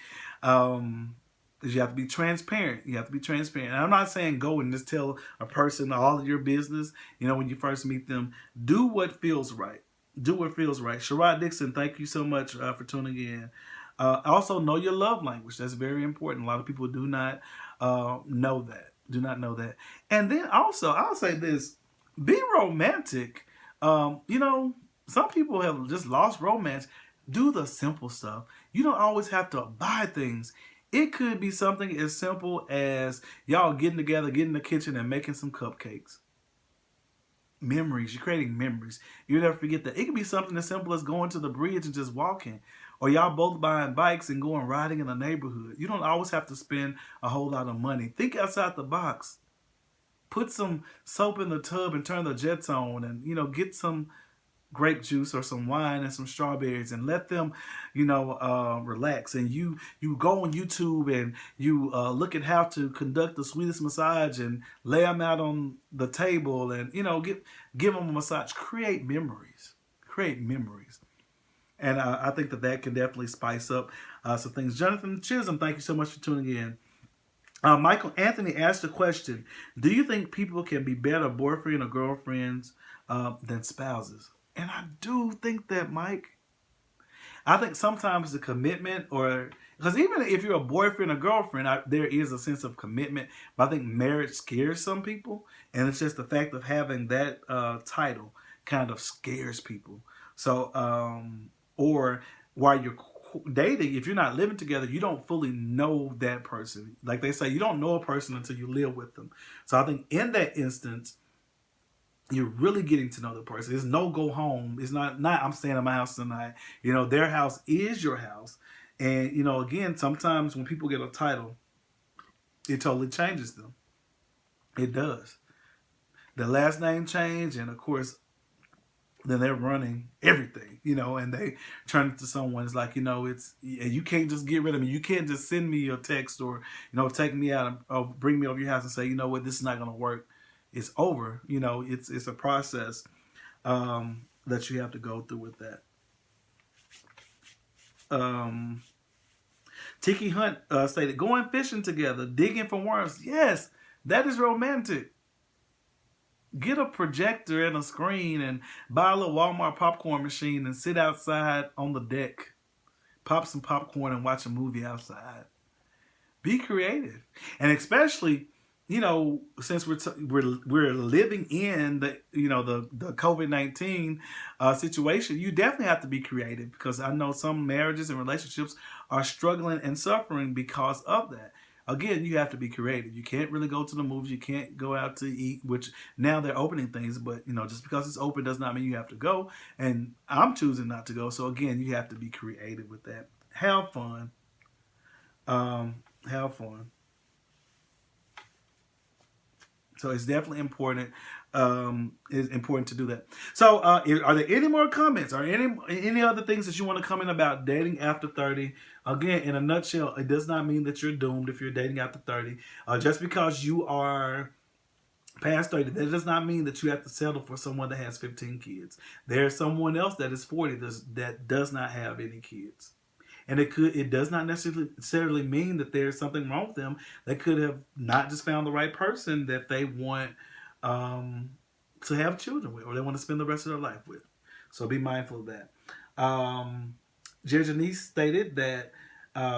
Is you have to be transparent. You have to be transparent. And I'm not saying go and just tell a person all of your business. When you first meet them, do what feels right. Do what feels right. Sherrod Dixon, thank you so much for tuning in. Also, know your love language. That's very important. A lot of people do not know that. Do not know that. And then also, I'll say this: be romantic. Some people have just lost romance. Do the simple stuff. You don't always have to buy things. It could be something as simple as y'all getting together, getting in the kitchen and making some cupcakes. Memories. You're creating memories. You'll never forget that. It could be something as simple as going to the bridge and just walking. Or y'all both buying bikes and going riding in the neighborhood. You don't always have to spend a whole lot of money. Think outside the box. Put some soap in the tub and turn the jets on and, get some grape juice or some wine and some strawberries and let them, relax. And you go on YouTube and you look at how to conduct the sweetest massage and lay them out on the table and, give them a massage. Create memories. Create memories. And I think that can definitely spice up some things. Jonathan Chisholm, thank you so much for tuning in. Michael Anthony asked a question: do you think people can be better boyfriend or girlfriends than spouses? And I do think that, Mike. I think sometimes the commitment, because even if you're a boyfriend or girlfriend, there is a sense of commitment. But I think marriage scares some people, and it's just the fact of having that title kind of scares people. So, or while you're dating, if you're not living together, you don't fully know that person. Like they say, you don't know a person until you live with them. So I think in that instance, you're really getting to know the person. It's no go home. It's not I'm staying at my house tonight. Their house is your house. And, again, sometimes when people get a title, it totally changes them. It does. The last name change, and of course, then they're running everything, and they turn it to someone. It's like, you can't just get rid of me. You can't just send me a text or, take me out or bring me over your house and say, this is not going to work. It's over. It's a process that you have to go through with that. Tiki Hunt stated, going fishing together, digging for worms. Yes, that is romantic. Get a projector and a screen and buy a little Walmart popcorn machine and sit outside on the deck. Pop some popcorn and watch a movie outside. Be creative. And especially, since we're living in the the COVID-19 situation, you definitely have to be creative, because I know some marriages and relationships are struggling and suffering because of that. Again, you have to be creative. You can't really go to the movies. You can't go out to eat, which now they're opening things, but just because it's open does not mean you have to go. And I'm choosing not to go. So again, you have to be creative with that. Have fun. Have fun. So it's definitely important. It's important to do that. So are there any more comments or any other things that you want to comment about dating after 30? Again, in a nutshell, it does not mean that you're doomed if you're dating after 30. Just because you are past 30, that does not mean that you have to settle for someone that has 15 kids. There's someone else that is 40 that does not have any kids. And it does not necessarily mean that there's something wrong with them. They could have not just found the right person that they want to have children with, or they want to spend the rest of their life with. So be mindful of that. Janice stated that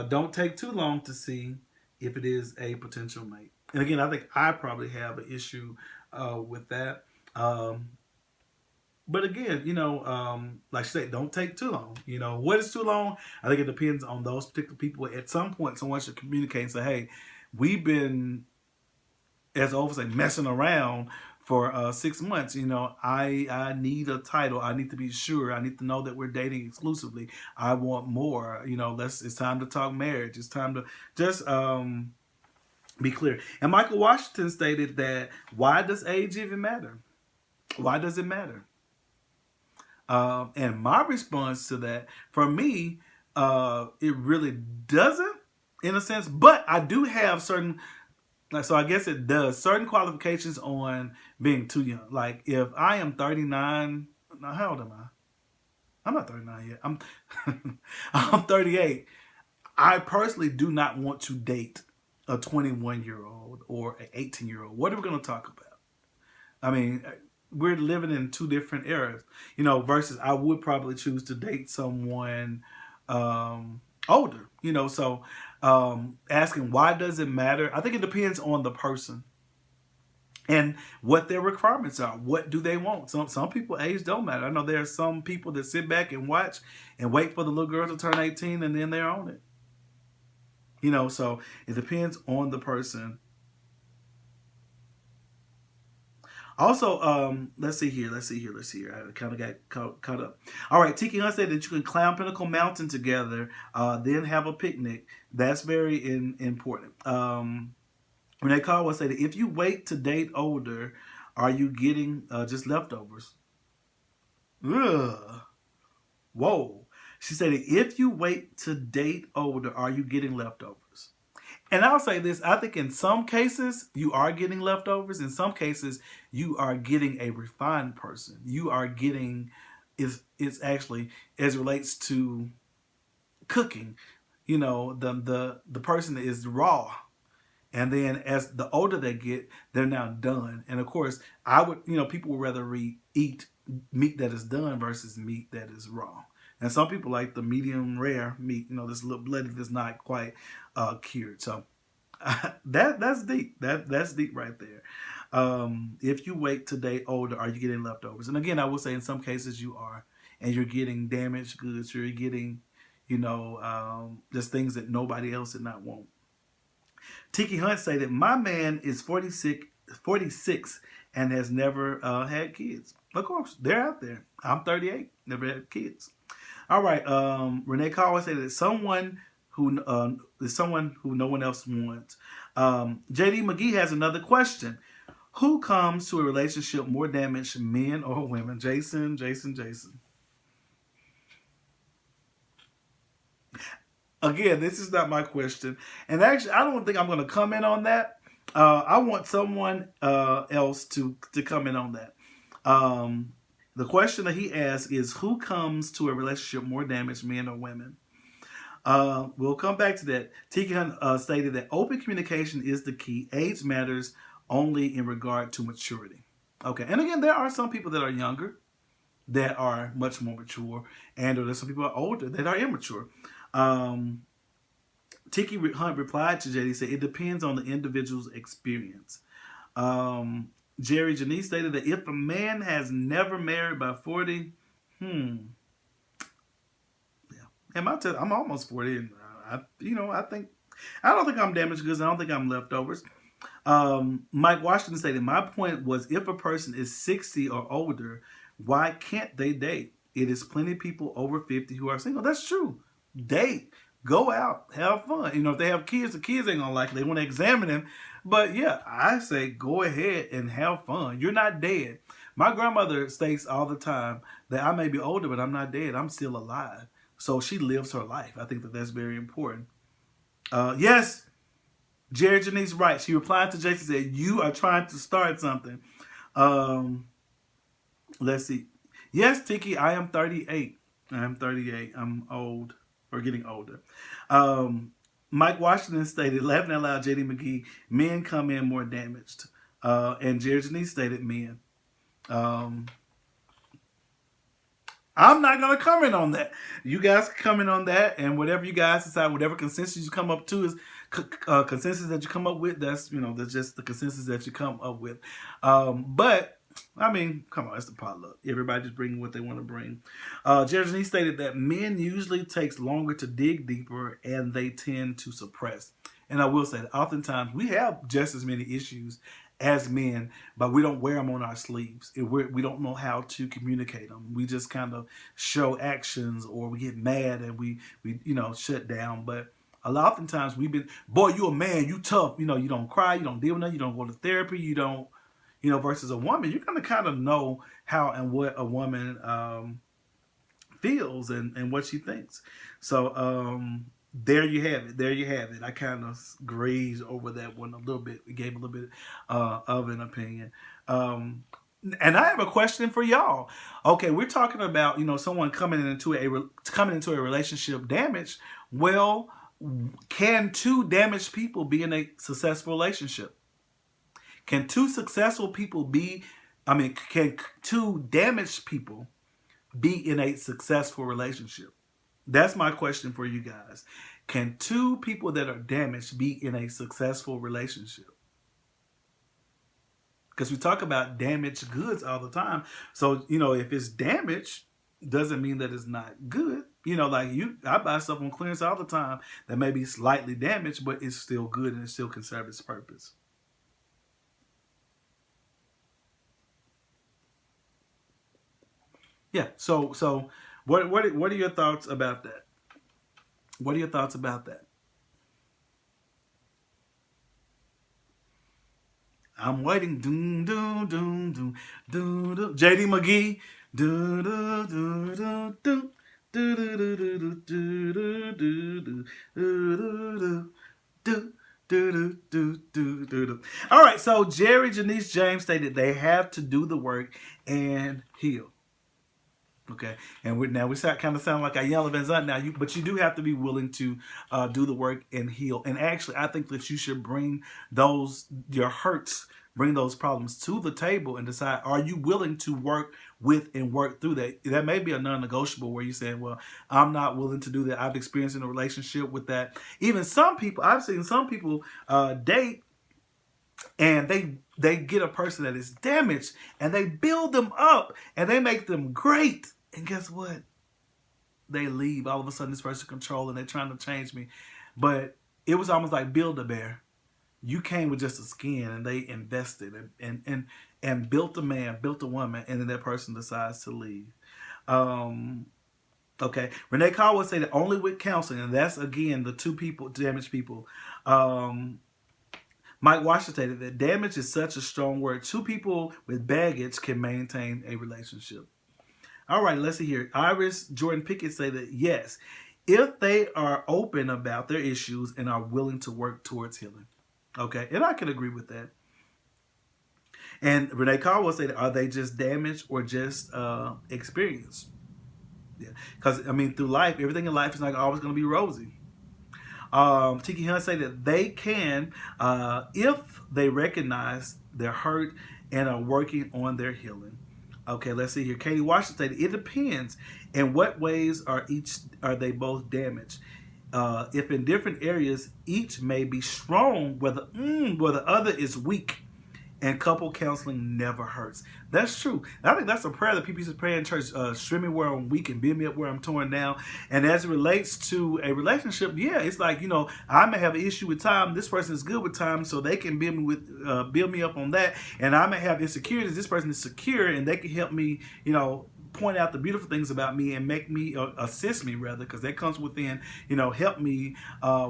don't take too long to see if it is a potential mate. And again, I think I probably have an issue with that. But again, like I said, don't take too long. What is too long? I think it depends on those particular people. At some point, someone should communicate and say, hey, we've been, as I always say, messing around for 6 months. I need a title. I need to be sure. I need to know that we're dating exclusively. I want more. It's time to talk marriage. It's time to just be clear. And Michael Washington stated that, why does age even matter? Why does it matter? And my response to that, for me, it really doesn't, in a sense. But I do have certain Like, so I guess it does certain qualifications on being too young. Like if I am 39, now how old am I? I'm not 39 yet. I'm 38. I personally do not want to date a 21-year-old or an 18-year-old. What are we going to talk about? I mean, we're living in two different eras, versus I would probably choose to date someone older, So asking why does it matter? I think it depends on the person and what their requirements are. What do they want? Some people age don't matter. I know there are some people that sit back and watch and wait for the little girl to turn 18 and then they're on it. So it depends on the person. Also, let's see here. I kind of got caught up. All right, Tiki Hunt said that you can climb Pinnacle Mountain together, then have a picnic. That's very important. Renee Caldwell said that if you wait to date older, are you getting just leftovers? Ugh. Whoa. She said that if you wait to date older, are you getting leftovers? And I'll say this, I think in some cases you are getting leftovers. In some cases you are getting a refined person. You are getting, it's actually, as it relates to cooking, the person is raw. And then as the older they get, they're now done. And of course, people would rather eat meat that is done versus meat that is raw. And some people like the medium rare meat, this little bloody that's not quite cured. So that's deep. That's deep right there. If you wait to date older, are you getting leftovers? And again, I will say in some cases you are, and you're getting damaged goods. You're getting, just things that nobody else did not want. Tiki Hunt say that my man is 46 and has never had kids. Of course, they're out there. I'm 38, never had kids. All right, Renee Caldwell said that someone who is someone who no one else wants. JD McGee has another question. Who comes to a relationship more damaged, men or women? Jason. Again, this is not my question. And actually, I don't think I'm going to comment on that. I want someone else to comment on that. The question that he asked is, who comes to a relationship more damaged, men or women? We'll come back to that. Tiki stated that open communication is the key. Age matters only in regard to maturity. Okay, and again, there are some people that are younger that are much more mature, and there's some people that are older that are immature. Tiki Hunt replied to JD, said it depends on the individual's experience. Jerry Janice stated that if a man has never married by 40, yeah. And I'm almost 40, and I don't think I'm damaged goods. I don't think I'm leftovers. Mike Washington stated, my point was if a person is 60 or older, why can't they date? It is plenty of people over 50 who are single. That's true. Date. Go out. Have fun. If they have kids, the kids ain't gonna like it. They want to examine them. But yeah, I say go ahead and have fun. You're not dead. My grandmother states all the time that I may be older, but I'm not dead. I'm still alive. So she lives her life. I think that that's very important. Yes, Jerry Janice right. She replied to Jason, said, you are trying to start something. Let's see. Yes, Tiki, I am 38. I'm old, or getting older. Mike Washington stated, laughing out loud, JD McGee, men come in more damaged. And Jerry Janice stated men. I'm not going to comment on that. You guys can comment on that, and whatever you guys decide, whatever consensus you come up to is consensus that you come up with. That's that's just the consensus that you come up with. But I mean, come on, it's the potluck. Everybody just bring what they want to bring. Jeremy stated that men usually takes longer to dig deeper, and they tend to suppress. And I will say that oftentimes we have just as many issues as men, but we don't wear them on our sleeves. We don't know how to communicate them. We just kind of show actions, or we get mad and we shut down. But oftentimes we've been, boy, you a man, you tough. You don't cry, you don't deal with nothing, you don't go to therapy, you don't, versus a woman, you're gonna kind of know how and what a woman feels and what she thinks. So There you have it. There you have it. I kind of grazed over that one a little bit. We gave a little bit of an opinion. Um, and I have a question for y'all. Okay, we're talking about someone coming into a relationship damaged. Well, can two damaged people be in a successful relationship? Can two successful people be? I mean, can two damaged people be in a successful relationship? That's my question for you guys. Can two people that are damaged be in a successful relationship? Because we talk about damaged goods all the time. So, if it's damaged, doesn't mean that it's not good. I buy stuff on clearance all the time that may be slightly damaged, but it's still good and it still can serve its purpose. Yeah. So what are your thoughts about that? What are your thoughts about that? I'm waiting. Doom doom doom doom doom doom. JD McGee. Doom doom doom doom doom. Do do do do do do do do do do. All right, so Jerry Janice James stated they have to do the work and heal. Okay, and we kind of sound like a yellow Van Zant now. But you do have to be willing to do the work and heal. And actually, I think that you should bring your hurts, bring those problems to the table and decide: are you willing to work with and work through that? That may be a non-negotiable where you say, "Well, I'm not willing to do that. I've experienced in a relationship with that." Even I've seen some people date and they get a person that is damaged and they build them up and they make them great, and guess what, they leave. All of a sudden this person controlling, they're trying to change me. But it was almost like build a bear. You came with just a skin and they invested and built a man, built a woman, and then that person decides to leave. Okay, Renee Caldwell say that only with counseling, and that's again the two people, damaged people. Mike Washington stated that damage is such a strong word. Two people with baggage can maintain a relationship. All right, let's see here. Iris Jordan Pickett say that yes, if they are open about their issues and are willing to work towards healing. Okay, and I can agree with that. And Renee Caldwell said, are they just damaged or just experienced? Yeah, because through life, everything in life is not always going to be rosy. Tiki Hunt say that they can, if they recognize their hurt and are working on their healing. Okay, let's see here. Katie Washington stated, it depends. In what ways are they both damaged? If in different areas, each may be strong, where the other is weak. And couple counseling never hurts. That's true. I think that's a prayer that people used to pray in church. Strengthen me where I'm weak and build me up where I'm torn down. And as it relates to a relationship, yeah, it's like, I may have an issue with time. This person is good with time, so they can build me up on that. And I may have insecurities. This person is secure, and they can help me, point out the beautiful things about me and make me assist me rather, because that comes within, help me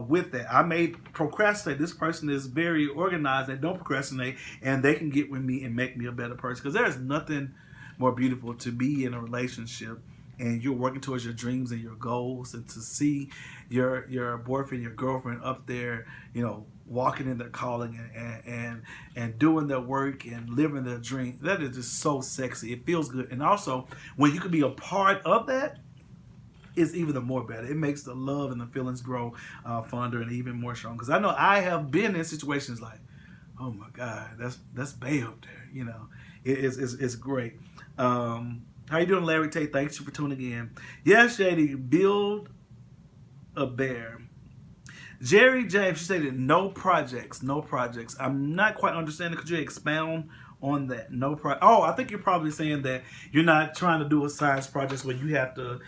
with that. I may procrastinate. This person is very organized and don't procrastinate, and they can get with me and make me a better person, because there's nothing more beautiful to be in a relationship and you're working towards your dreams and your goals, and to see your boyfriend, your girlfriend up there, walking in their calling and doing their work and living their dream. That is just so sexy. It feels good. And also, when you can be a part of that, it's even the more better. It makes the love and the feelings grow fonder and even more strong. Because I know I have been in situations like, oh my God, that's Bay up there. It's great. How you doing, Larry Tate? Thanks for tuning in. Yes, JD, build a bear. Jerry James, she stated no projects. I'm not quite understanding. Could you expound on that? I think you're probably saying that you're not trying to do a science project where you have to,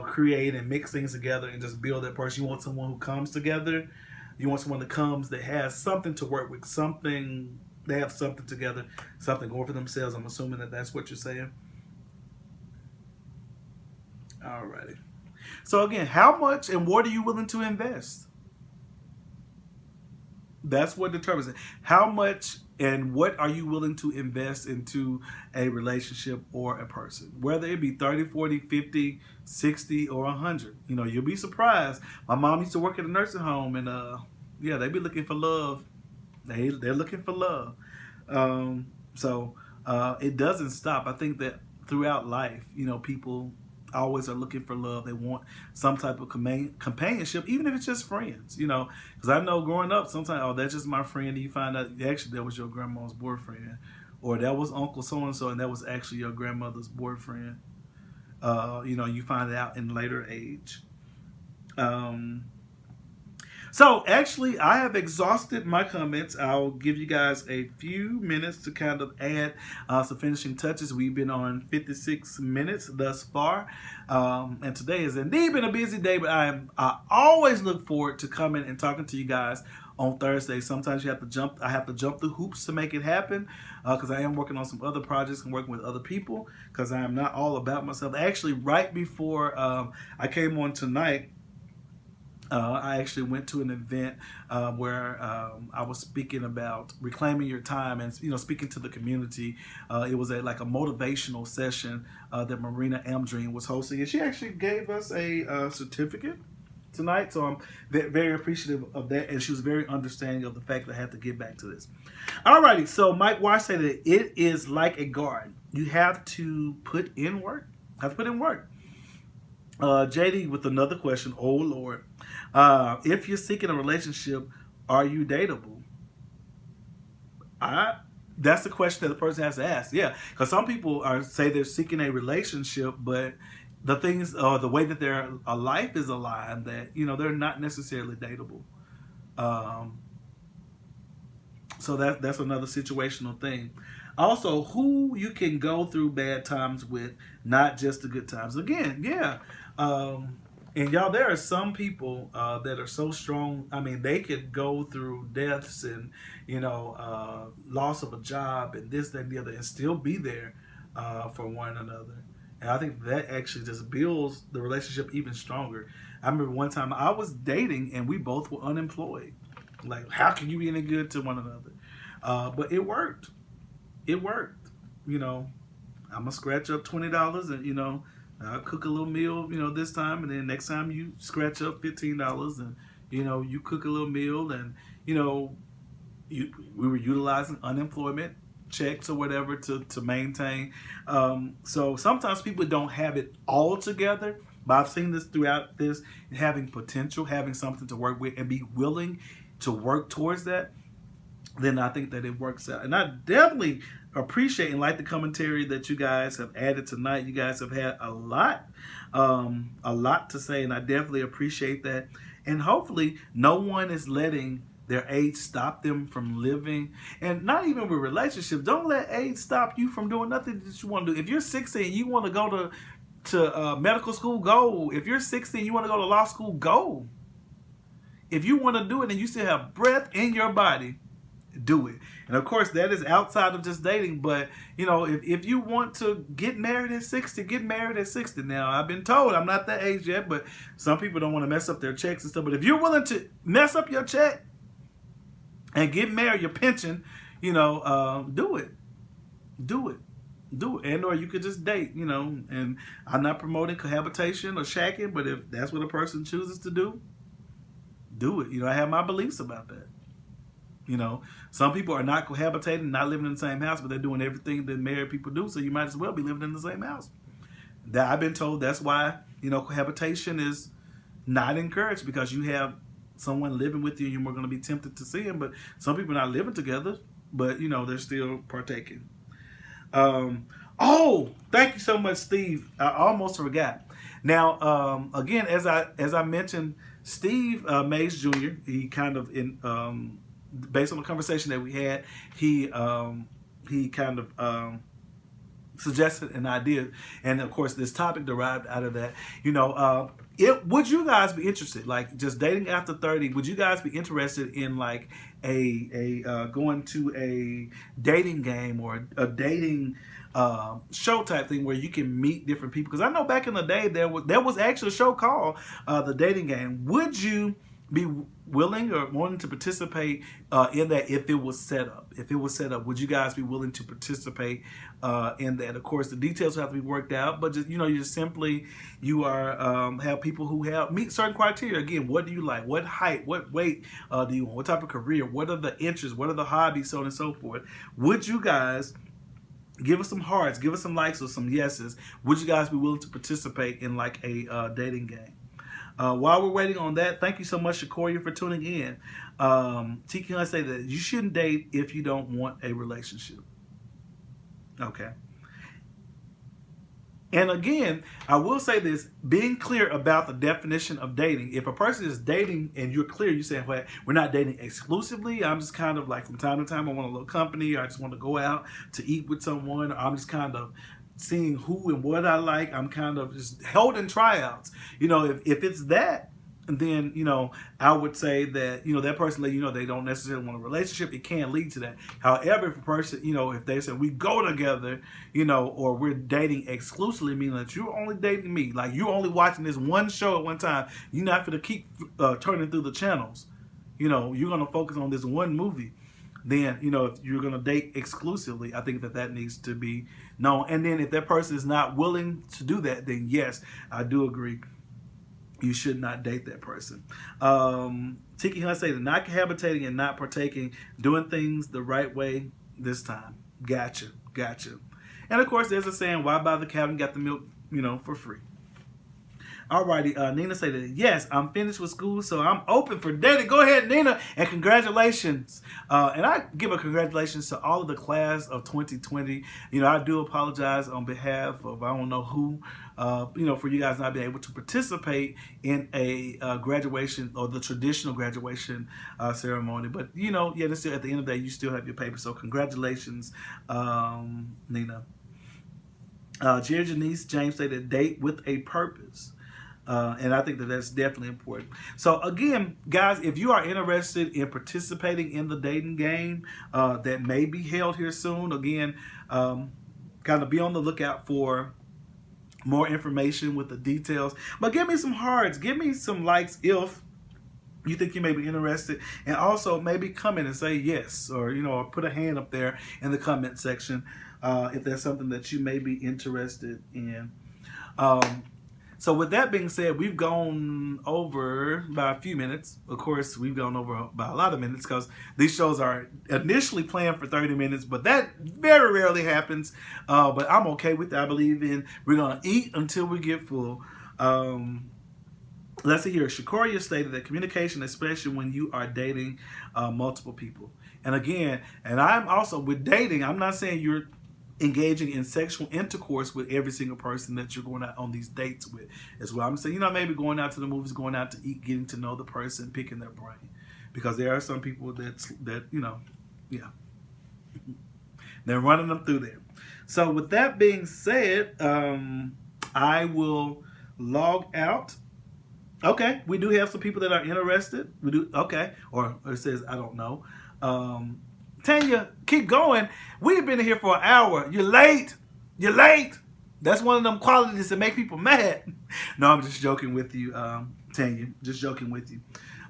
create and mix things together and just build that person. You want someone who comes together. You want someone that comes that has something to work with, they have something together, something going for themselves. I'm assuming that that's what you're saying. Alrighty. So again, how much and what are you willing to invest? That's what determines it. How much And what are you willing to invest into a relationship or a person? Whether it be 30, 40, 50, 60, or 100. You'll be surprised. My mom used to work at a nursing home, and yeah, they be looking for love. They're looking for love. So it doesn't stop. I think that throughout life, people always are looking for love. They want some type of companionship, even if it's just friends. Because I know growing up, sometimes, oh, that's just my friend. And you find out actually that was your grandma's boyfriend, or that was Uncle so and so, and that was actually your grandmother's boyfriend. You find it out in later age. So actually, I have exhausted my comments. I'll give you guys a few minutes to kind of add some finishing touches. We've been on 56 minutes thus far, and today has indeed been a busy day. But I always look forward to coming and talking to you guys on Thursday. Sometimes I have to jump through hoops to make it happen, because I am working on some other projects and working with other people, because I am not all about myself. Actually, right before I came on tonight, I actually went to an event where I was speaking about reclaiming your time and speaking to the community. It was like a motivational session that Marina Amdream was hosting, and she actually gave us a certificate tonight. So I'm very appreciative of that, and she was very understanding of the fact that I had to get back to this. Alrighty, so Mike Wash said that it is like a garden. You have to put in work. JD with another question. Oh Lord. If you're seeking a relationship, are you dateable? That's the question that the person has to ask. Yeah, because some people say they're seeking a relationship, but the things or the way that their life is aligned, that they're not necessarily dateable. So that's another situational thing. Also, who you can go through bad times with, not just the good times. Again, yeah. And y'all, there are some people that are so strong. I mean, they could go through deaths and loss of a job and this, that, and the other, and still be there for one another. And I think that actually just builds the relationship even stronger. I remember one time I was dating and we both were unemployed. Like, how can you be any good to one another? But it worked. It worked. I'm gonna scratch up $20 and I'll cook a little meal, this time, and then next time you scratch up $15 and you cook a little meal, and we were utilizing unemployment checks or whatever to maintain. So sometimes people don't have it all together, but I've seen this throughout this, having potential, having something to work with, and be willing to work towards that. Then I think that it works out. And I definitely appreciate and like the commentary that you guys have added tonight. You guys have had a lot to say, and I definitely appreciate that. And hopefully no one is letting their age stop them from living, and not even with relationships. Don't let age stop you from doing nothing that you want to do. If you're 16 and you want to go to medical school, go. If you're 16 you want to go to law school, go. If you want to do it and you still have breath in your body, do it. And of course, that is outside of just dating. But if you want to get married at 60, get married at 60. Now, I've been told I'm not that age yet, but some people don't want to mess up their checks and stuff. But if you're willing to mess up your check and get married, your pension, do it. Do it. And or you could just date, and I'm not promoting cohabitation or shacking, but if that's what a person chooses to do it. I have my beliefs about that. Some people are not cohabitating, not living in the same house, but they're doing everything that married people do, so you might as well be living in the same house. That I've been told that's why, cohabitation is not encouraged, because you have someone living with you and you're more going to be tempted to see them. But some people are not living together, but, they're still partaking. Thank you so much, Steve. I almost forgot. Now, again, as I mentioned, Steve Mays Jr., he kind of based on the conversation that we had, he kind of suggested an idea, and of course this topic derived out of that. Would you guys be interested, like just dating after 30? Would you guys be interested in like a going to a dating game or a dating show type thing where you can meet different people? Because I know back in the day there was actually a show called The Dating Game. Would you be willing or wanting to participate in that if it was set up? If it was set up, would you guys be willing to participate in that? Of course, the details have to be worked out, but just you just simply have people who meet certain criteria. Again, what do you like? What height? What weight do you want? What type of career? What are the interests? What are the hobbies? So on and so forth. Would you guys give us some hearts, give us some likes or some yeses? Would you guys be willing to participate in like a dating game? While we're waiting on that, thank you so much, Shakoria, for tuning in. Tiki, I say that you shouldn't date if you don't want a relationship. Okay. And again, I will say this, being clear about the definition of dating. If a person is dating and you're clear, you say, well, we're not dating exclusively. I'm just kind of like from time to time, I want a little company, or I just want to go out to eat with someone, or I'm just kind of seeing who and what I like. I'm kind of just holding tryouts. If it's that, then I would say that that person let they don't necessarily want a relationship. It can lead to that. However, if a person if they say we go together, or we're dating exclusively, meaning that you're only dating me, like you're only watching this one show at one time, you're not going to keep turning through the channels. You're going to focus on this one movie. Then if you're going to date exclusively, I think that needs to be known. And then if that person is not willing to do that, then yes, I do agree, you should not date that person. Tiki Hunt say that not cohabitating and not partaking, doing things the right way this time. Gotcha. And of course, there's a saying, why buy the cow and got the milk, for free. Alrighty, Nina say that, yes, I'm finished with school, so I'm open for dating. Go ahead, Nina, and congratulations. And I give a congratulations to all of the class of 2020. I do apologize on behalf of I don't know who, for you guys not being able to participate in a graduation or the traditional graduation ceremony. But, it's still, at the end of the day, you still have your paper. So congratulations, Nina. Jerry Janice James say that date with a purpose. And I think that's definitely important. So again, guys, if you are interested in participating in the dating game that may be held here soon, again, kind of be on the lookout for more information with the details. But give me some hearts, give me some likes if you think you may be interested, and also maybe comment and say yes, or or put a hand up there in the comment section if there's something that you may be interested in. So with that being said, we've gone over by a few minutes. Of course, we've gone over by a lot of minutes because these shows are initially planned for 30 minutes, but that very rarely happens. But I'm okay with that. I believe we're going to eat until we get full. Let's see here. Shakoria stated that communication, especially when you are dating multiple people. And again, and I'm also with dating, I'm not saying you're engaging in sexual intercourse with every single person that you're going out on these dates with as well. I'm saying, maybe going out to the movies, going out to eat, getting to know the person, picking their brain. Because there are some people that they're running them through there. So with that being said, I will log out. Okay, we do have some people that are interested. We do, okay. Or it says, I don't know. Tanya, keep going. We've been here for an hour. You're late. That's one of them qualities that make people mad. No, I'm just joking with you, Tanya. Just joking with you.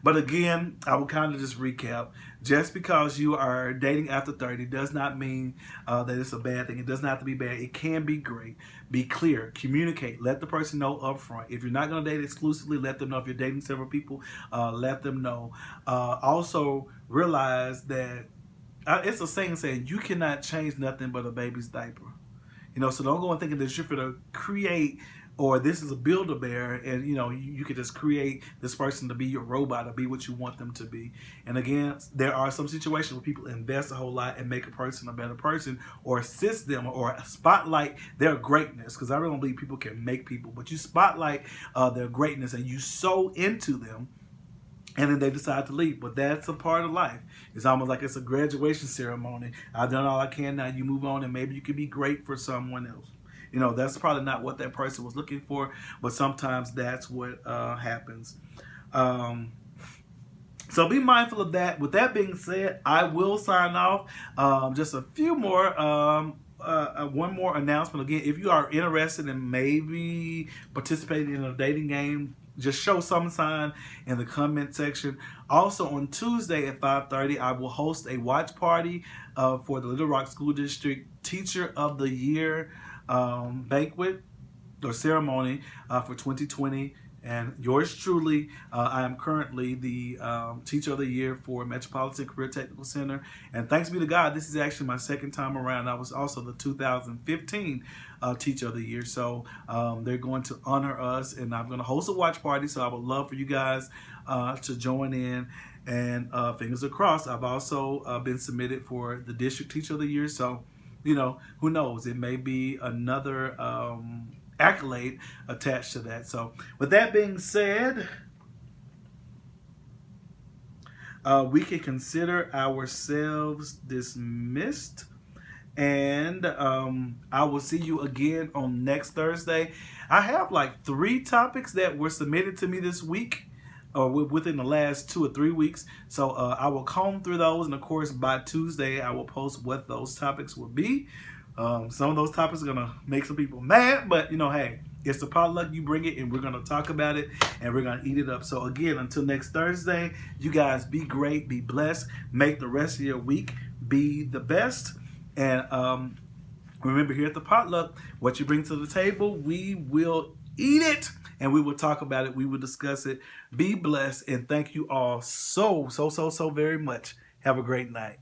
But again, I will kind of just recap. Just because you are dating after 30 does not mean that it's a bad thing. It doesn't have to be bad. It can be great. Be clear. Communicate. Let the person know up front. If you're not going to date exclusively, let them know. If you're dating several people, let them know. Also, realize that it's a saying you cannot change nothing but a baby's diaper. So don't go and thinking that you're going to create, or this is a Build-A-Bear, and you could just create this person to be your robot, to be what you want them to be. And again, there are some situations where people invest a whole lot and make a person a better person, or assist them, or spotlight their greatness. Because I really don't believe people can make people, but you spotlight their greatness and you sow into them. And then they decide to leave. But that's a part of life. It's almost like it's a graduation ceremony. I've done all I can. Now you move on, and maybe you can be great for someone else. That's probably not what that person was looking for, but sometimes that's what happens. So be mindful of that. With that being said, I will sign off. Just a few more. One more announcement. Again, if you are interested in maybe participating in a dating game, just show some sign in the comment section. Also on Tuesday at 5:30, I will host a watch party for the Little Rock School District Teacher of the Year banquet or ceremony for 2020. And yours truly, I am currently the Teacher of the Year for Metropolitan Career Technical Center. And thanks be to God, this is actually my second time around. I was also the 2015 Teacher of the Year. So they're going to honor us, and I'm going to host a watch party. So I would love for you guys to join in. And fingers crossed, I've also been submitted for the District Teacher of the Year. So, you know, who knows? It may be another accolade attached to that. So with that being said, we can consider ourselves dismissed, and I will see you again on next Thursday. I have like 3 topics that were submitted to me this week or within the last 2 or 3 weeks. So I will comb through those, and of course by Tuesday I will post what those topics will be. Some of those topics are gonna make some people mad, but you know, hey, it's the potluck. You bring it, and we're gonna talk about it, and we're gonna eat it up. So again, until next Thursday, you guys be great, be blessed, make the rest of your week be the best, and remember, here at the potluck, what you bring to the table, we will eat it, and we will talk about it. We will discuss it. Be blessed, and thank you all so very much. Have a great night.